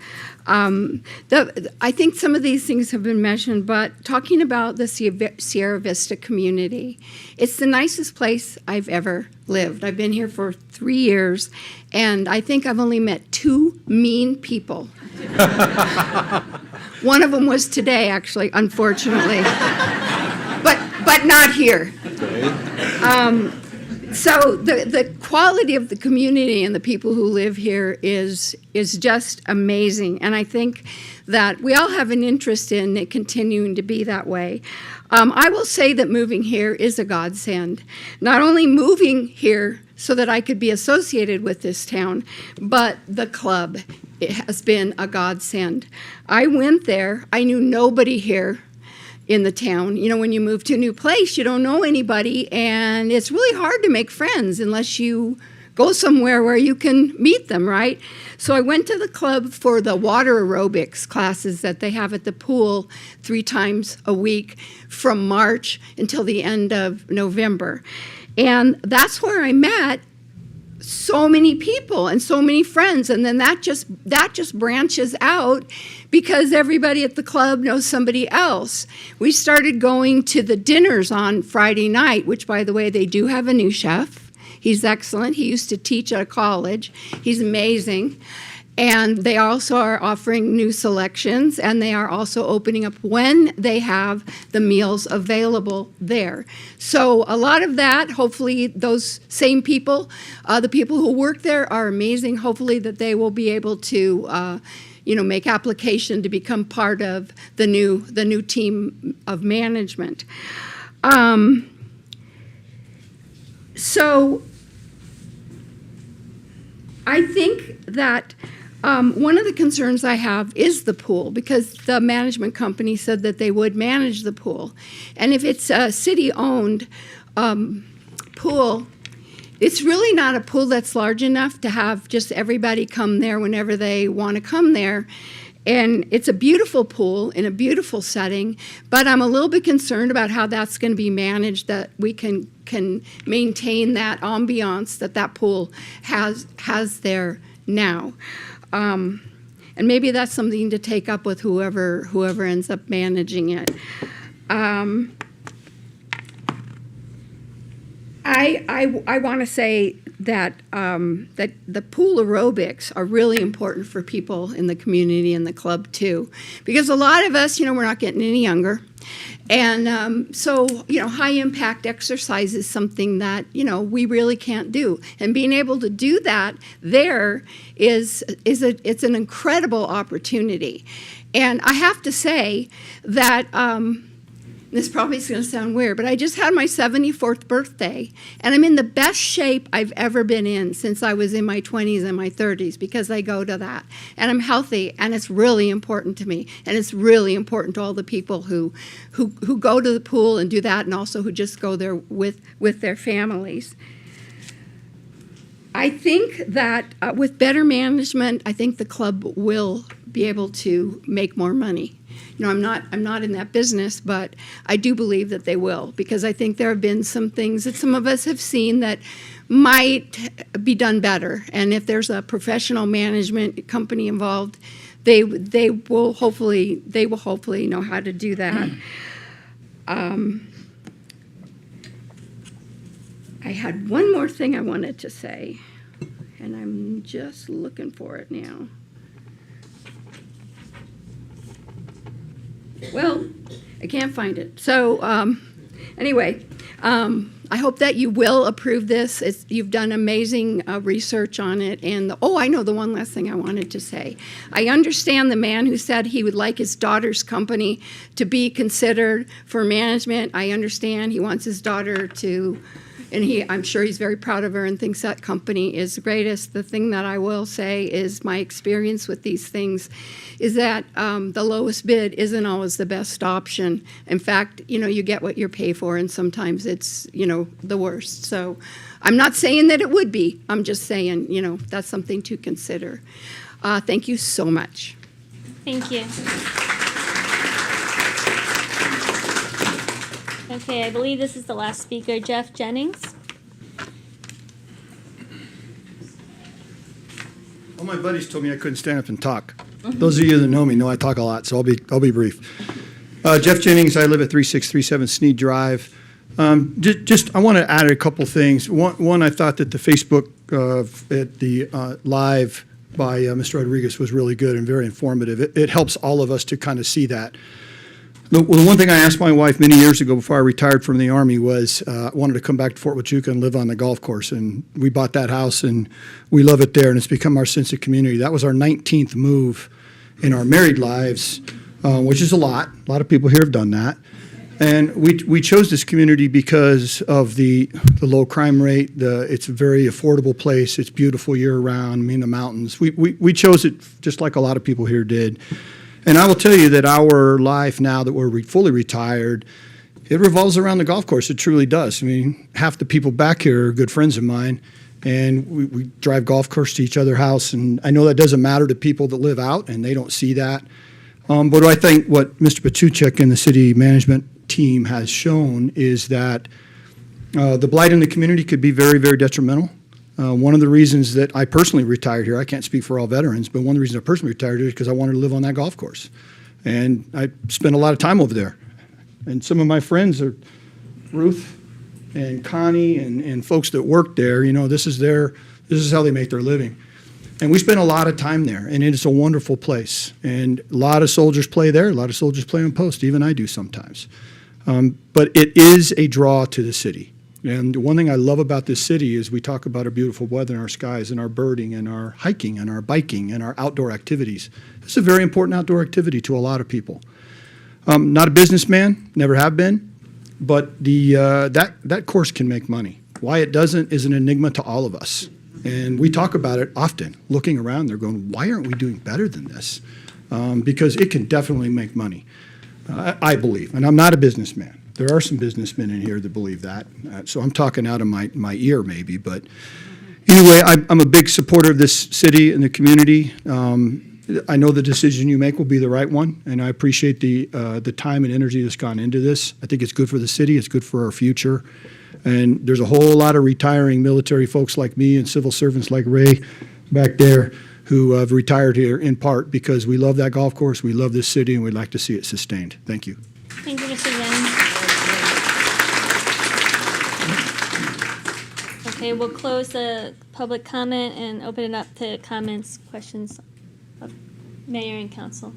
I think some of these things have been mentioned, but talking about the Sierra Vista community, it's the nicest place I've ever lived. I've been here for 3 years, and I think I've only met 2 mean people. One of them was today, actually, unfortunately, but not here. So the quality of the community and the people who live here is just amazing. And I think that we all have an interest in it continuing to be that way. I will say that moving here is a godsend. Not only moving here so that I could be associated with this town, but the club, it has been a godsend. I went there, I knew nobody here in the town. You know, when you move to a new place, you don't know anybody, and it's really hard to make friends unless you go somewhere where you can meet them, right? So I went to the club for the water aerobics classes that they have at the pool 3 times a week from March until the end of November. And that's where I met so many people and so many friends, and then that just branches out because everybody at the club knows somebody else. We started going to the dinners on Friday night, which, by the way, they do have a new chef. He's excellent. He used to teach at a college. He's amazing. And they also are offering new selections, and they are also opening up when they have the meals available there. So a lot of that, hopefully those same people, the people who work there are amazing. Hopefully that they will be able to make application to become part of the new team of management. So I think that one of the concerns I have is the pool, because the management company said that they would manage the pool. And if it's a city-owned pool, it's really not a pool that's large enough to have just everybody come there whenever they want to come there. And it's a beautiful pool in a beautiful setting, but I'm a little bit concerned about how that's going to be managed, that we can maintain that ambiance that pool has there now. And maybe that's something to take up with whoever ends up managing it. I want to say that that the pool aerobics are really important for people in the community and the club too, because a lot of us, we're not getting any younger. And so, high impact exercise is something that, we really can't do. And being able to do that there it's an incredible opportunity. And I have to say that, this probably is going to sound weird, but I just had my 74th birthday, and I'm in the best shape I've ever been in since I was in my 20s and my 30s, because I go to that. And I'm healthy, and it's really important to me, and it's really important to all the people who go to the pool and do that, and also who just go there with their families. I think that with better management, I think the club will be able to make more money. I'm not in that business, but I do believe that they will, because I think there have been some things that some of us have seen that might be done better. And if there's a professional management company involved, they will hopefully know how to do that. I had one more thing I wanted to say, and I'm just looking for it now. Well, I can't find it. So anyway, I hope that you will approve this. You've done amazing research on it. And I know the one last thing I wanted to say. I understand the man who said he would like his daughter's company to be considered for management. I understand he wants his daughter to, and I'm sure he's very proud of her and thinks that company is the greatest. The thing that I will say is my experience with these things is that the lowest bid isn't always the best option. In fact, you get what you pay for, and sometimes it's, the worst. So I'm not saying that it would be. I'm just saying, that's something to consider. Thank you so much. Thank you. Okay, I believe this is the last speaker, Jeff Jennings. All my buddies told me I couldn't stand up and talk. Those of you that know me know I talk a lot, so I'll be brief. Jeff Jennings, I live at 3637 Sneed Drive. I want to add a couple things. One, I thought that the Facebook at the live by Mr. Rodriguez was really good and very informative. It helps all of us to kind of see that. The one thing I asked my wife many years ago before I retired from the Army was I wanted to come back to Fort Huachuca and live on the golf course. And we bought that house, and we love it there, and it's become our sense of community. That was our 19th move in our married lives, which is a lot. A lot of people here have done that. And we chose this community because of the low crime rate. It's a very affordable place. It's beautiful year-round. The mountains. We chose it just like a lot of people here did. And I will tell you that our life now that we're fully retired, it revolves around the golf course. It truly does. Half the people back here are good friends of mine, and we drive golf course to each other's house. And I know that doesn't matter to people that live out, and they don't see that. But I think what Mr. Patuchek and the city management team has shown is that the blight in the community could be very, very detrimental. One of the reasons that I personally retired here, I can't speak for all veterans, but one of the reasons I personally retired here is because I wanted to live on that golf course. And I spent a lot of time over there. And some of my friends are Ruth and Connie and folks that work there. You know, this is how they make their living. And we spend a lot of time there, and it's a wonderful place. And a lot of soldiers play there. A lot of soldiers play on post. Even I do sometimes. But it is a draw to the city. And one thing I love about this city is we talk about our beautiful weather and our skies and our birding and our hiking and our biking and our outdoor activities. It's a very important outdoor activity to a lot of people. Not a businessman, never have been, but that course can make money. Why it doesn't is an enigma to all of us. And we talk about it often, looking around there going, why aren't we doing better than this? Because it can definitely make money, I believe. And I'm not a businessman. There are some businessmen in here that believe that. So I'm talking out of my ear maybe. But anyway, I'm a big supporter of this city and the community. I know the decision you make will be the right one, and I appreciate the time and energy that's gone into this. I think it's good for the city. It's good for our future. And there's a whole lot of retiring military folks like me and civil servants like Ray back there who have retired here in part because we love that golf course, we love this city, and we'd like to see it sustained. Thank you. Thank you, Mr. Young. Okay, we'll close the public comment and open it up to comments, questions of mayor and council.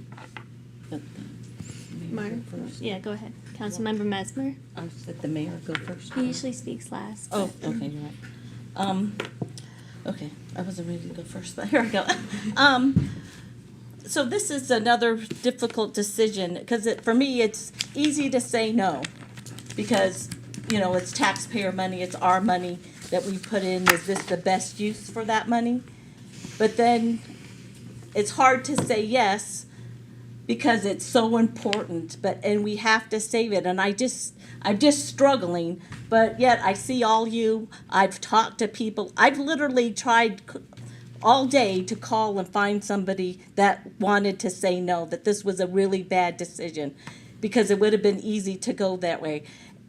Martin? Yeah, go ahead. Councilmember Mesmer? Let the mayor go first. He usually speaks last. Oh, okay, you're right. Okay, I wasn't ready to go first, but here I go. So this is another difficult decision, because for me, it's easy to say no, because, you know, it's taxpayer money, it's our money that we put in. Is this the best use for that money? But then it's hard to say yes, because it's so important, and we have to save it. And I'm just struggling, but yet I see all you. I've talked to people. I've literally tried all day to call and find somebody that wanted to say no, that this was a really bad decision, because it would have been easy to go that way.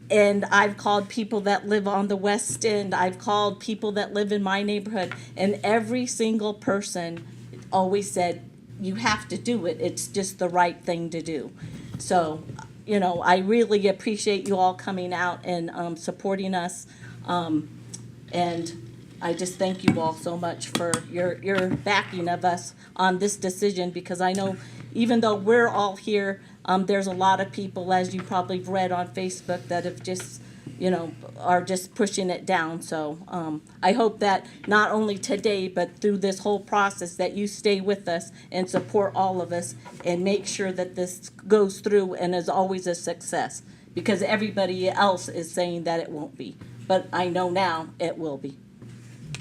And I've called people that live on the West End. I've called people that live in my neighborhood, and every single person always said, you have to do it. It's just the right thing to do. So, you know, I really appreciate you all coming out and supporting us. And I just thank you all so much for your backing of us on this decision, because I know even though we're all here, there's a lot of people, as you probably have read on Facebook, that have just, you know, are just pushing it down. So I hope that not only today, but through this whole process, that you stay with us and support all of us and make sure that this goes through and is always a success, because everybody else is saying that it won't be. But I know now it will be.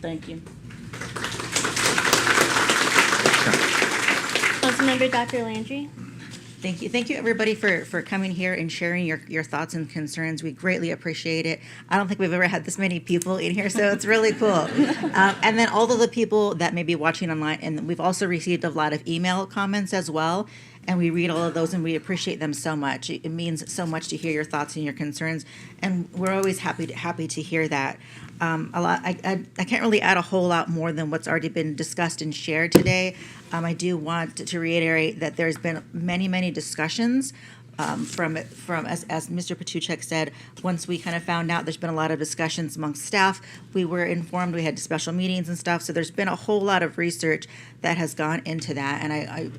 Thank you. Councilmember Dr. Landry? Thank you. Thank you, everybody, for coming here and sharing your thoughts and concerns. We greatly appreciate it. I don't think we've ever had this many people in here, so it's really cool. And then all of the people that may be watching online, and we've also received a lot of email comments as well, and we read all of those, and we appreciate them so much. It means so much to hear your thoughts and your concerns, and we're always happy to hear that. I can't really add a whole lot more than what's already been discussed and shared today. I do want to reiterate that there's been many discussions from as Mr. Patuchek said, once we kind of found out, there's been a lot of discussions amongst staff. We were informed, we had special meetings and stuff, so there's been a whole lot of research that has gone into that, and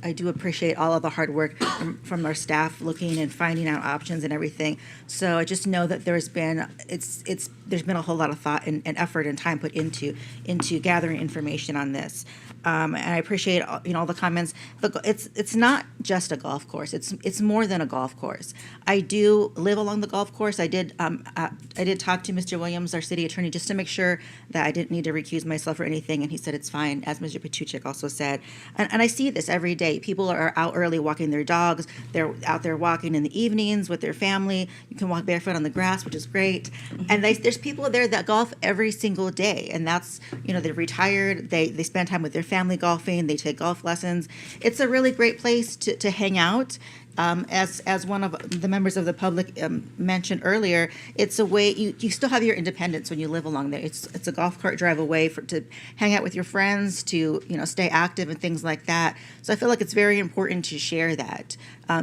I do appreciate all of the hard work from our staff looking and finding out options and everything. So I just know that there's been a whole lot of thought and effort and time put into gathering information on this. And I appreciate all the comments. But it's not just a golf course. It's more than a golf course. I do live along the golf course. I did talk to Mr. Williams, our city attorney, just to make sure that I didn't need to recuse myself or anything, and he said it's fine, as Mr. Patuchek also said. And I see this every day. People are out early walking their dogs. They're out there walking in the evenings with their family. You can walk barefoot on the grass, which is great. And there's people there that golf every single day, and that's, they're retired, they spend time with their family golfing, they take golf lessons. It's a really great place to hang out. As one of the members of the public mentioned earlier, it's a way you still have your independence when you live along there. It's a golf cart drive away to hang out with your friends, to stay active and things like that. So I feel like it's very important to share that.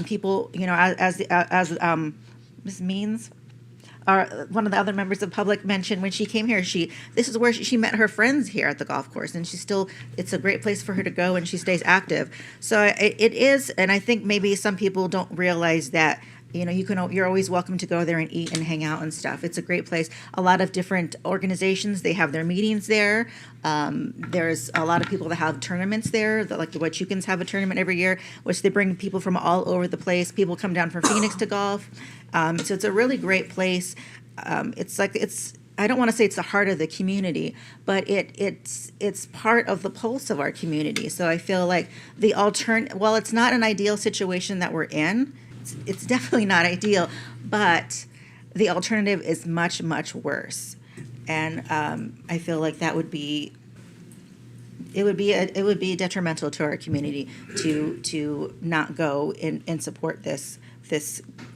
People, as Ms. Means, one of the other members of the public mentioned when she came here, this is where she met her friends here at the golf course, and it's a great place for her to go, and she stays active. So it is, and I think maybe some people don't realize that, you're always welcome to go there and eat and hang out and stuff. It's a great place. A lot of different organizations, they have their meetings there. There's a lot of people that have tournaments there, like the Wachukans have a tournament every year, which they bring people from all over the place. People come down from Phoenix to golf. So it's a really great place. I don't want to say it's the heart of the community, but it's part of the pulse of our community. So I feel like while it's not an ideal situation that we're in, it's definitely not ideal, but the alternative is much, much worse. And I feel like it would be detrimental to our community to not go and support this,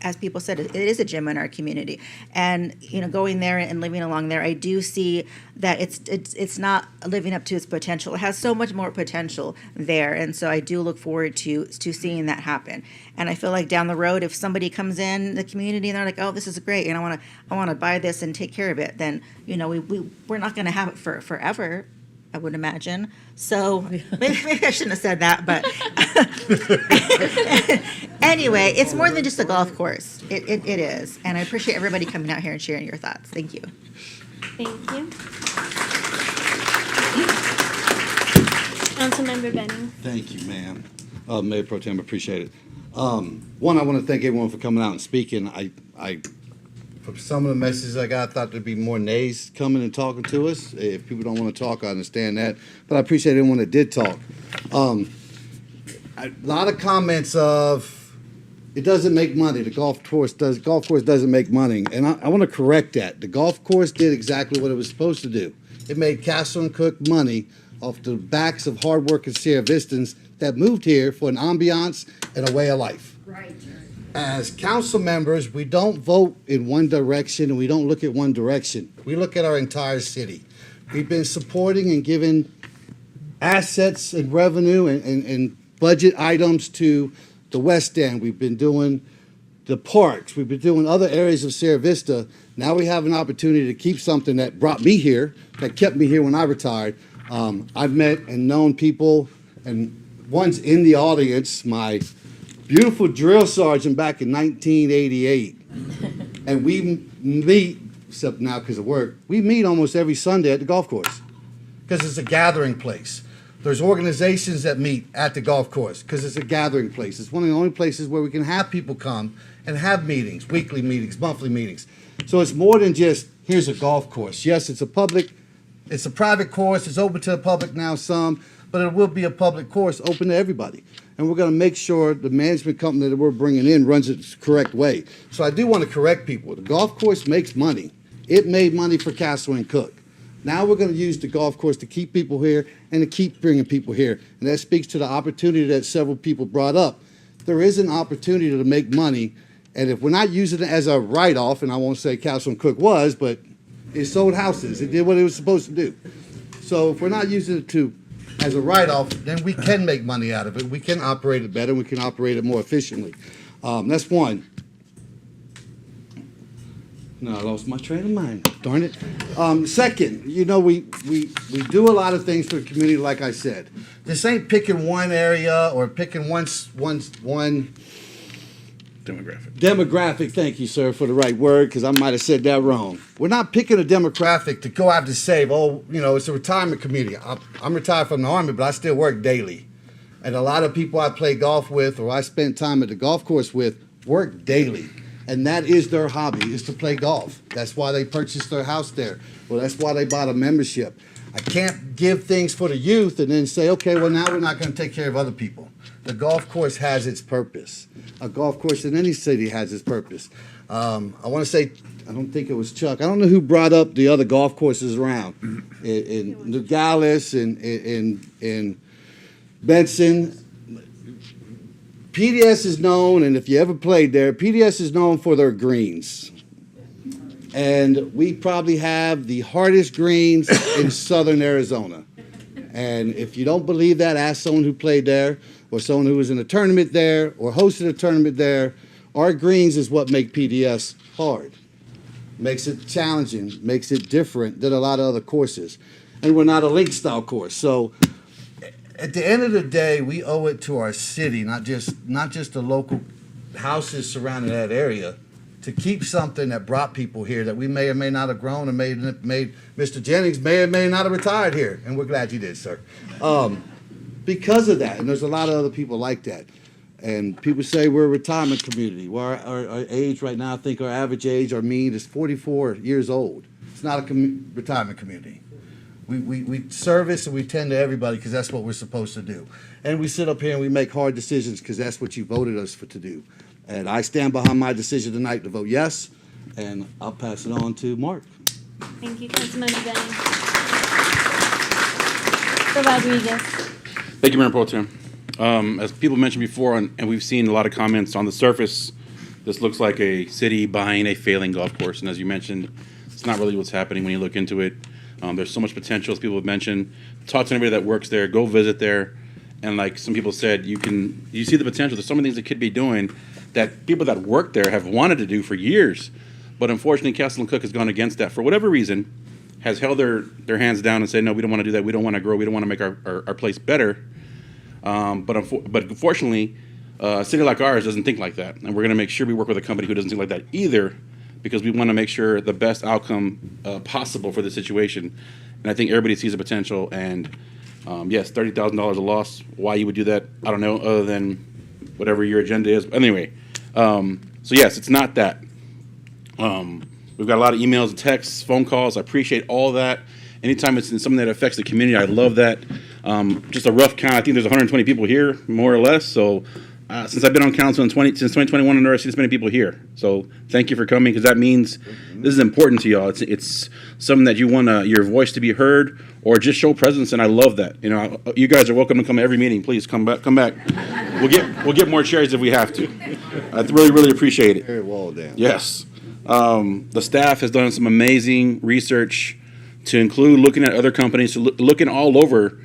as people said, it is a gym in our community. And going there and living along there, I do see that it's not living up to its potential. It has so much more potential there, and so I do look forward to seeing that happen. And I feel like down the road, if somebody comes in the community and they're like, oh, this is great, and I want to buy this and take care of it, then we're not going to have it for forever, I would imagine. So maybe I shouldn't have said that, but anyway, it's more than just a golf course. It is. And I appreciate everybody coming out here and sharing your thoughts. Thank you. Thank you. Councilmember Benning. Thank you, ma'am. Mayor Pro Tem, appreciate it. One, I want to thank everyone for coming out and speaking. I for some of the messages I got, I thought there'd be more nays coming and talking to us. If people don't want to talk, I understand that. But I appreciate everyone that did talk. A lot of comments of, it doesn't make money. The golf course doesn't make money. And I want to correct that. The golf course did exactly what it was supposed to do. It made Castle and Cook money off the backs of hardworking Sierra Vistans that moved here for an ambiance and a way of life. Right. As council members, we don't vote in one direction and we don't look at one direction. We look at our entire city. We've been supporting and giving assets and revenue and budget items to the West End. We've been doing the parks. We've been doing other areas of Sierra Vista. Now we have an opportunity to keep something that brought me here, that kept me here when I retired. I've met and known people, and one's in the audience, my beautiful drill sergeant back in 1988. And we meet, except now because of work, we meet almost every Sunday at the golf course because it's a gathering place. There's organizations that meet at the golf course because it's a gathering place. It's one of the only places where we can have people come and have meetings, weekly meetings, monthly meetings. So it's more than just, here's a golf course. Yes, it's a private course. It's open to the public now some, but it will be a public course open to everybody. And we're going to make sure the management company that we're bringing in runs it the correct way. So I do want to correct people. The golf course makes money. It made money for Castle and Cook. Now we're going to use the golf course to keep people here and to keep bringing people here. And that speaks to the opportunity that several people brought up. There is an opportunity to make money, and if we're not using it as a write-off, and I won't say Castle and Cook was, but it sold houses. It did what it was supposed to do. So if we're not using it as a write-off, then we can make money out of it. We can operate it better. We can operate it more efficiently. That's one. No, I lost my train of mind. Darn it. Second, we do a lot of things for the community, like I said. This ain't picking one area or picking one demographic. Thank you, sir, for the right word, because I might have said that wrong. We're not picking a demographic to go out to save. It's a retirement community. I'm retired from the Army, but I still work daily. And a lot of people I play golf with or I spend time at the golf course with work daily. And that is their hobby, is to play golf. That's why they purchased their house there. Well, that's why they bought a membership. I can't give things for the youth and then say, okay, well, now we're not going to take care of other people. The golf course has its purpose. A golf course in any city has its purpose. I want to say, I don't think it was Chuck. I don't know who brought up the other golf courses around in Nogales and Benson. PDS is known, and if you ever played there, PDS is known for their greens. And we probably have the hardest greens in southern Arizona. And if you don't believe that, ask someone who played there, or someone who was in a tournament there, or hosted a tournament there. Our greens is what make PDS hard. Makes it challenging, makes it different than a lot of other courses. And we're not a link style course. So at the end of the day, we owe it to our city, not just the local houses surrounding that area, to keep something that brought people here that we may or may not have grown and made Mr. Jennings may or may not have retired here. And we're glad you did, sir. Because of that, and there's a lot of other people like that. And people say we're a retirement community. Well, our age right now, I think our average age, our mean, is 44 years old. It's not a retirement community. We service and we tend to everybody because that's what we're supposed to do. And we sit up here and we make hard decisions because that's what you voted us for to do. And I stand behind my decision tonight to vote yes, and I'll pass it on to Mark. Thank you, Councilmember Benning. Rodriguez. Thank you, Mayor Pro Tem. As people mentioned before, and we've seen a lot of comments on the surface, this looks like a city buying a failing golf course. And as you mentioned, it's not really what's happening when you look into it. There's so much potential, as people have mentioned. Talk to anybody that works there. Go visit there. And like some people said, you see the potential. There's so many things it could be doing that people that work there have wanted to do for years. But unfortunately, Castle and Cook has gone against that for whatever reason, has held their hands down and said, no, we don't want to do that. We don't want to grow. We don't want to make our place better. But unfortunately, a city like ours doesn't think like that. And we're going to make sure we work with a company who doesn't think like that either, because we want to make sure the best outcome possible for the situation. And I think everybody sees the potential. And yes, $30,000 a loss. Why you would do that, I don't know, other than whatever your agenda is. But anyway, so yes, it's not that. We've got a lot of emails and texts, phone calls. I appreciate all that. Anytime it's something that affects the community, I love that. Just a rough count, I think there's 120 people here, more or less. So since I've been on council since 2021, I've never seen this many people here. So thank you for coming, because that means this is important to y'all. It's something that you want your voice to be heard, or just show presence, and I love that. You know, you guys are welcome to come to every meeting. Please come back. We'll get more chairs if we have to. I really appreciate it. Very well done. Yes. The staff has done some amazing research, to include looking at other companies, looking all over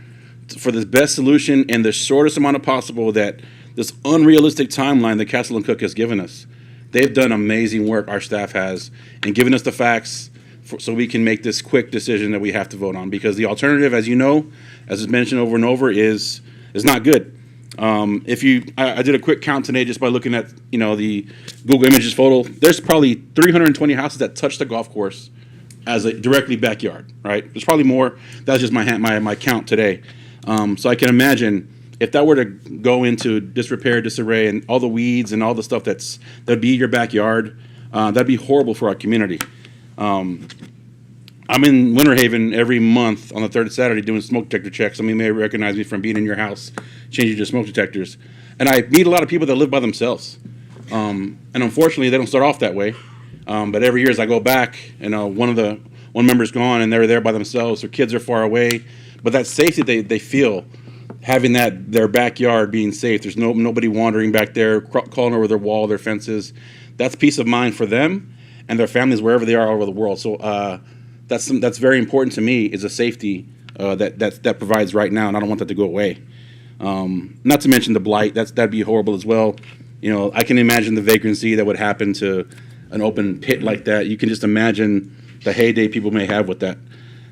for the best solution in the shortest amount of possible, that this unrealistic timeline that Castle and Cook has given us. They've done amazing work, our staff has, in giving us the facts so we can make this quick decision that we have to vote on. Because the alternative, as you know, as is mentioned over and over, is not good. I did a quick count today just by looking at the Google Images photo. There's probably 320 houses that touch the golf course as a directly backyard, right? There's probably more. That's just my count today. So I can imagine if that were to go into disrepair, disarray, and all the weeds and all the stuff that'd be your backyard, that'd be horrible for our community. I'm in Winter Haven every month on the third Saturday doing smoke detector checks. Some of you may recognize me from being in your house, changing your smoke detectors. And I meet a lot of people that live by themselves. And unfortunately, they don't start off that way. But every year as I go back, one member's gone and they're there by themselves. Their kids are far away. But that safety they feel, having their backyard being safe. There's nobody wandering back there, crawling over their wall, their fences. That's peace of mind for them and their families wherever they are all over the world. So that's very important to me, is a safety that provides right now, and I don't want that to go away. Not to mention the blight. That'd be horrible as well. I can imagine the vagrancy that would happen to an open pit like that. You can just imagine the heyday people may have with that.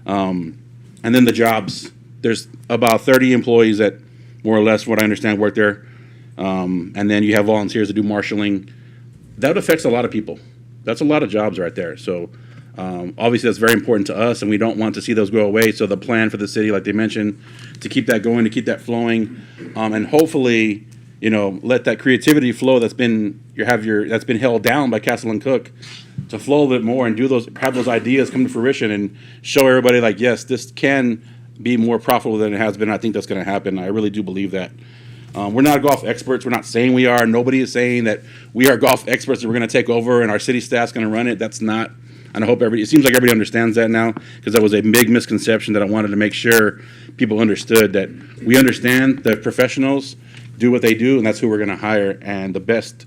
And then the jobs. There's about 30 employees that, more or less, what I understand, work there. And then you have volunteers to do marshaling. That affects a lot of people. That's a lot of jobs right there. So obviously that's very important to us, and we don't want to see those go away. So the plan for the city, like they mentioned, to keep that going, to keep that flowing, and hopefully, let that creativity flow that's been held down by Castle and Cook to flow a little bit more, and have those ideas come to fruition and show everybody like, yes, this can be more profitable than it has been. I think that's going to happen. I really do believe that. We're not golf experts. We're not saying we are. Nobody is saying that we are golf experts and we're going to take over and our city staff's going to run it. That's not. And I hope it seems like everybody understands that now, because that was a big misconception that I wanted to make sure people understood, that we understand that professionals do what they do, and that's who we're going to hire, and the best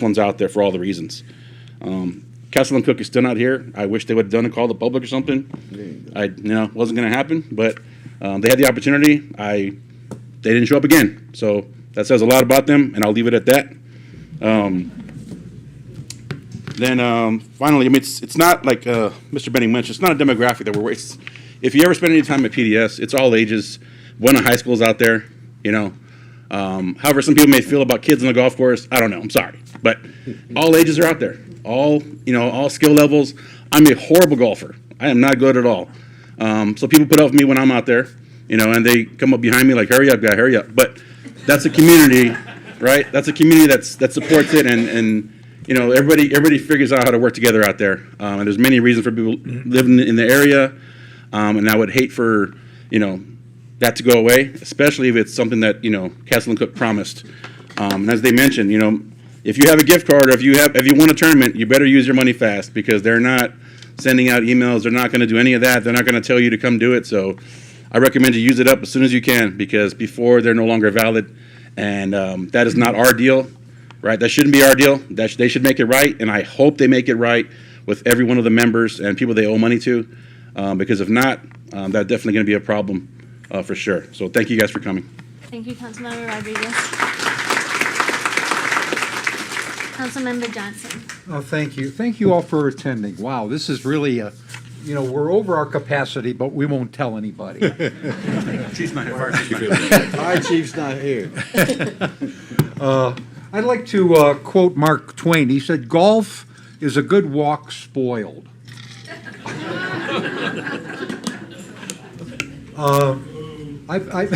ones out there for all the reasons. Castle and Cook is still not here. I wish they would have done a call to the public or something. Wasn't going to happen, but they had the opportunity. They didn't show up again, so that says a lot about them, and I'll leave it at that. Then finally, I mean, it's not like Mr. Benning mentioned. It's not a demographic that we're. If you ever spend any time at PDS, it's all ages. One of high schools out there, However, some people may feel about kids on the golf course. I don't know. I'm sorry, but all ages are out there. All skill levels. I'm a horrible golfer. I am not good at all. So people put up with me when I'm out there, and they come up behind me like, "Hurry up, guy, hurry up!" But that's a community, right? That's a community that supports it, and everybody figures out how to work together out there. And there's many reasons for people living in the area, and I would hate for that to go away, especially if it's something that Castle and Cook promised. And as they mentioned, if you have a gift card or if you won a tournament, you better use your money fast, because they're not sending out emails. They're not going to do any of that. They're not going to tell you to come do it. So I recommend you use it up as soon as you can, because before they're no longer valid, and that is not our deal, right? That shouldn't be our deal. They should make it right, and I hope they make it right with every one of the members and people they owe money to, because if not, that's definitely going to be a problem for sure. So thank you guys for coming. Thank you, Councilmember Rodriguez. Councilmember Johnson. Oh, thank you. Thank you all for attending. Wow, this is really we're over our capacity, but we won't tell anybody. Chief's not here. Our chief's not here. I'd like to quote Mark Twain. He said, "Golf is a good walk spoiled." I've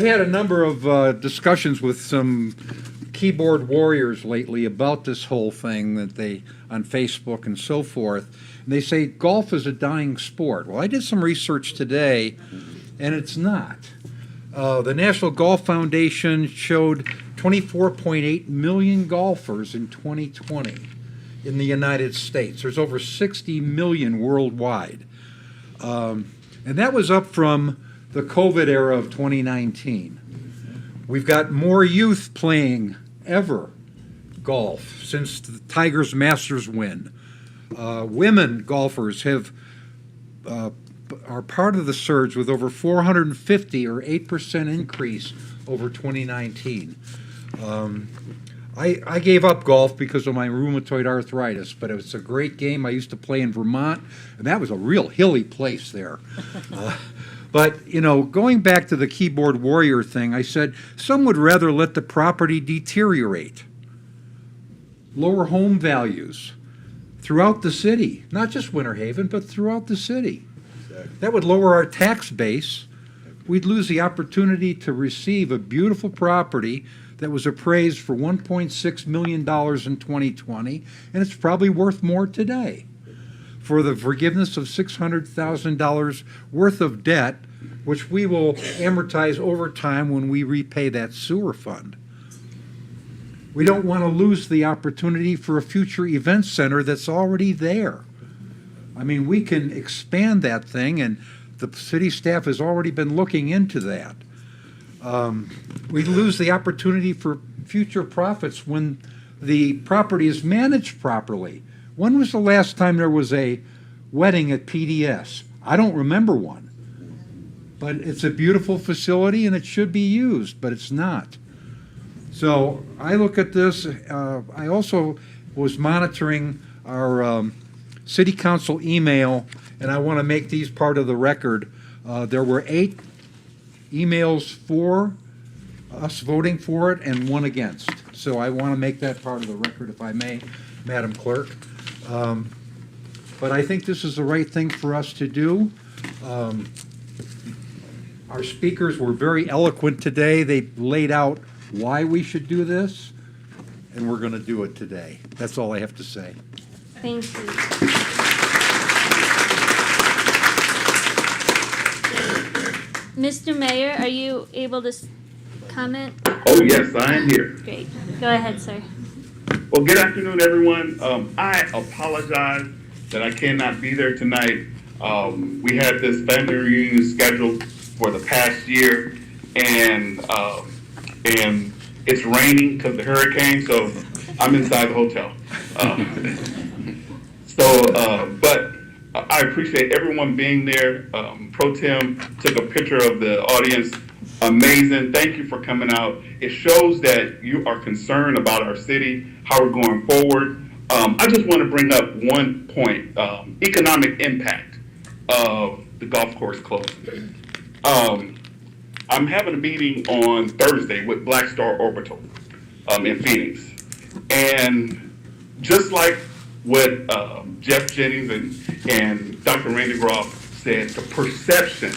had a number of discussions with some keyboard warriors lately about this whole thing that they on Facebook and so forth. And they say golf is a dying sport. Well, I did some research today, and it's not. The National Golf Foundation showed 24.8 million golfers in 2020 in the United States. There's over 60 million worldwide. And that was up from the COVID era of 2019. We've got more youth playing ever golf since the Tigers Masters win. Women golfers are part of the surge with over 450 or 8% increase over 2019. I gave up golf because of my rheumatoid arthritis, but it was a great game. I used to play in Vermont, and that was a real hilly place there. But, going back to the keyboard warrior thing, I said some would rather let the property deteriorate, lower home values throughout the city, not just Winter Haven, but throughout the city. That would lower our tax base. We'd lose the opportunity to receive a beautiful property that was appraised for $1.6 million in 2020, and it's probably worth more today, for the forgiveness of $600,000 worth of debt, which we will amortize over time when we repay that sewer fund. We don't want to lose the opportunity for a future event center that's already there. I mean, we can expand that thing, and the city staff has already been looking into that. We lose the opportunity for future profits when the property is managed properly. When was the last time there was a wedding at PDS? I don't remember one. But it's a beautiful facility and it should be used, but it's not. So I look at this. I also was monitoring our city council email, and I want to make these part of the record. There were 8 emails for us voting for it and 1 against. So I want to make that part of the record, if I may, Madam Clerk. But I think this is the right thing for us to do. Our speakers were very eloquent today. They laid out why we should do this, and we're going to do it today. That's all I have to say. Thank you. Mr. Mayor, are you able to comment? Oh, yes, I am here. Great. Go ahead, sir. Well, good afternoon, everyone. I apologize that I cannot be there tonight. We had this family reunion scheduled for the past year, and it's raining because of the hurricane, so I'm inside the hotel. But I appreciate everyone being there. Pro Tem took a picture of the audience. Amazing. Thank you for coming out. It shows that you are concerned about our city, how we're going forward. I just want to bring up one point, economic impact of the golf course closing. I'm having a meeting on Thursday with Black Star Orbital in Phoenix. And just like what Jeff Jennings and Dr. Randy Groff said, the perception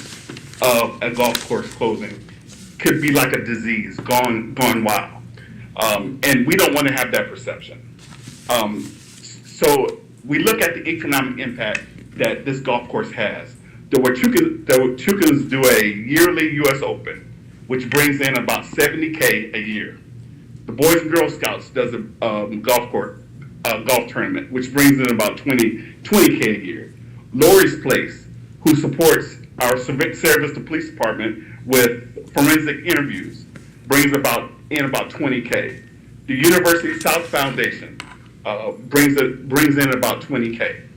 of a golf course closing could be like a disease gone wild. And we don't want to have that perception. So we look at the economic impact that this golf course has. The Wachukans do a yearly U.S. Open, which brings in about $70K a year. The Boys and Girl Scouts does a golf tournament, which brings in about $20K a year. Lori's Place, who supports our service to police department with forensic interviews, brings in about $20K. The University South Foundation brings in about $20K.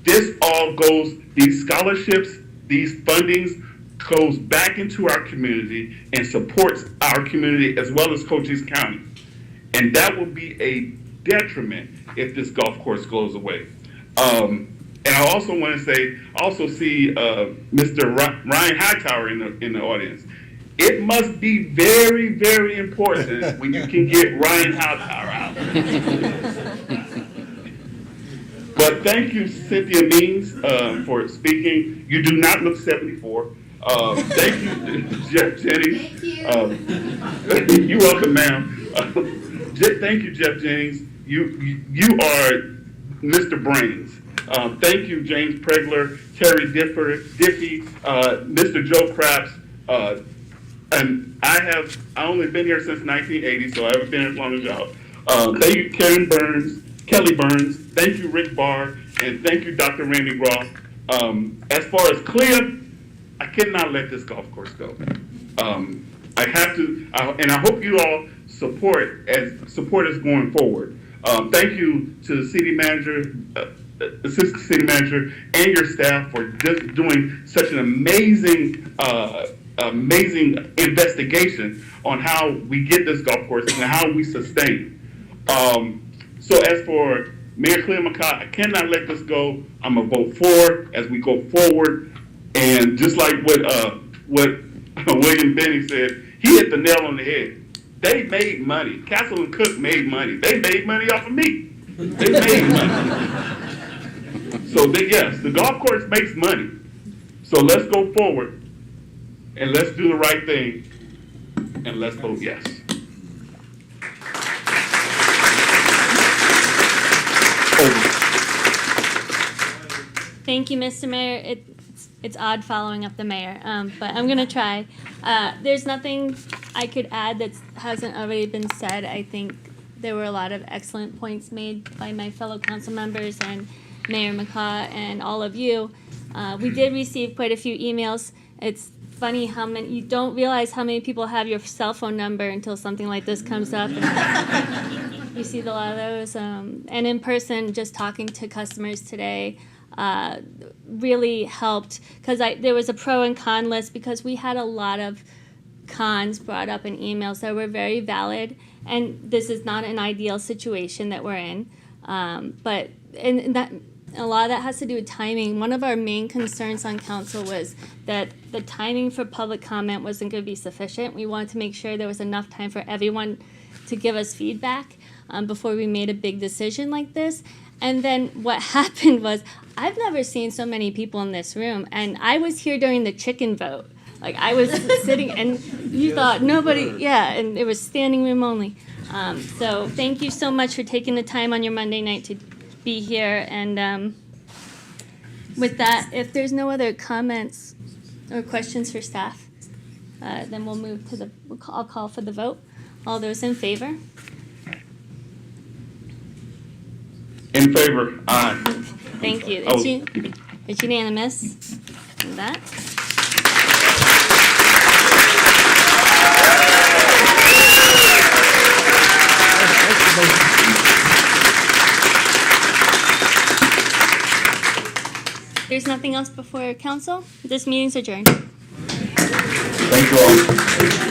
This all goes, these scholarships, these fundings goes back into our community and supports our community as well as Cochise County. And that will be a detriment if this golf course goes away. And I also want to say, I also see Mr. Ryan Hightower in the audience. It must be very, very important when you can get Ryan Hightower out. But thank you, Cynthia Means, for speaking. You do not look 74. Thank you, Jeff Jennings. Thank you. You're welcome, ma'am. Thank you, Jeff Jennings. You are Mr. Brains. Thank you, James Pregler, Terry Diffie, Mr. Joe Craps. And I only been here since 1980, so I haven't been here as long as y'all. Thank you, Kelly Burns. Thank you, Rick Barr, and thank you, Dr. Randy Groff. As far as clear, I cannot let this golf course go. I have to, and I hope you all support us going forward. Thank you to the city manager, assistant city manager, and your staff for just doing such an amazing investigation on how we get this golf course and how we sustain it. So as for Mayor Cleo McCott, I cannot let this go. I'm gonna vote for as we go forward. And just like what William Benny said, he hit the nail on the head. They made money. Castle and Cook made money. They made money off of me. They made money. So yes, the golf course makes money. So let's go forward and let's do the right thing and let's vote yes. Thank you, Mr. Mayor. It's odd following up the mayor, but I'm gonna try. There's nothing I could add that hasn't already been said. I think there were a lot of excellent points made by my fellow council members and Mayor McCaw and all of you. We did receive quite a few emails. It's funny how many, you don't realize how many people have your cell phone number until something like this comes up. And you see a lot of those. And in person, just talking to customers today, really helped because there was a pro and con list because we had a lot of cons brought up in emails that were very valid, and this is not an ideal situation that we're in, but that a lot of that has to do with timing. One of our main concerns on council was that the timing for public comment wasn't going to be sufficient. We wanted to make sure there was enough time for everyone to give us feedback before we made a big decision like this. And then what happened was, I've never seen so many people in this room, and I was here during the chicken vote. Like, I was sitting, and you thought nobody, yeah, and it was standing room only. So thank you so much for taking the time on your Monday night to be here. And with that, if there's no other comments or questions for staff, Then we'll move to I'll call for the vote. All those in favor? In favor, aye. Thank you. Oh. It's unanimous. And that. There's nothing else before council. This meeting's adjourned. Thank you all.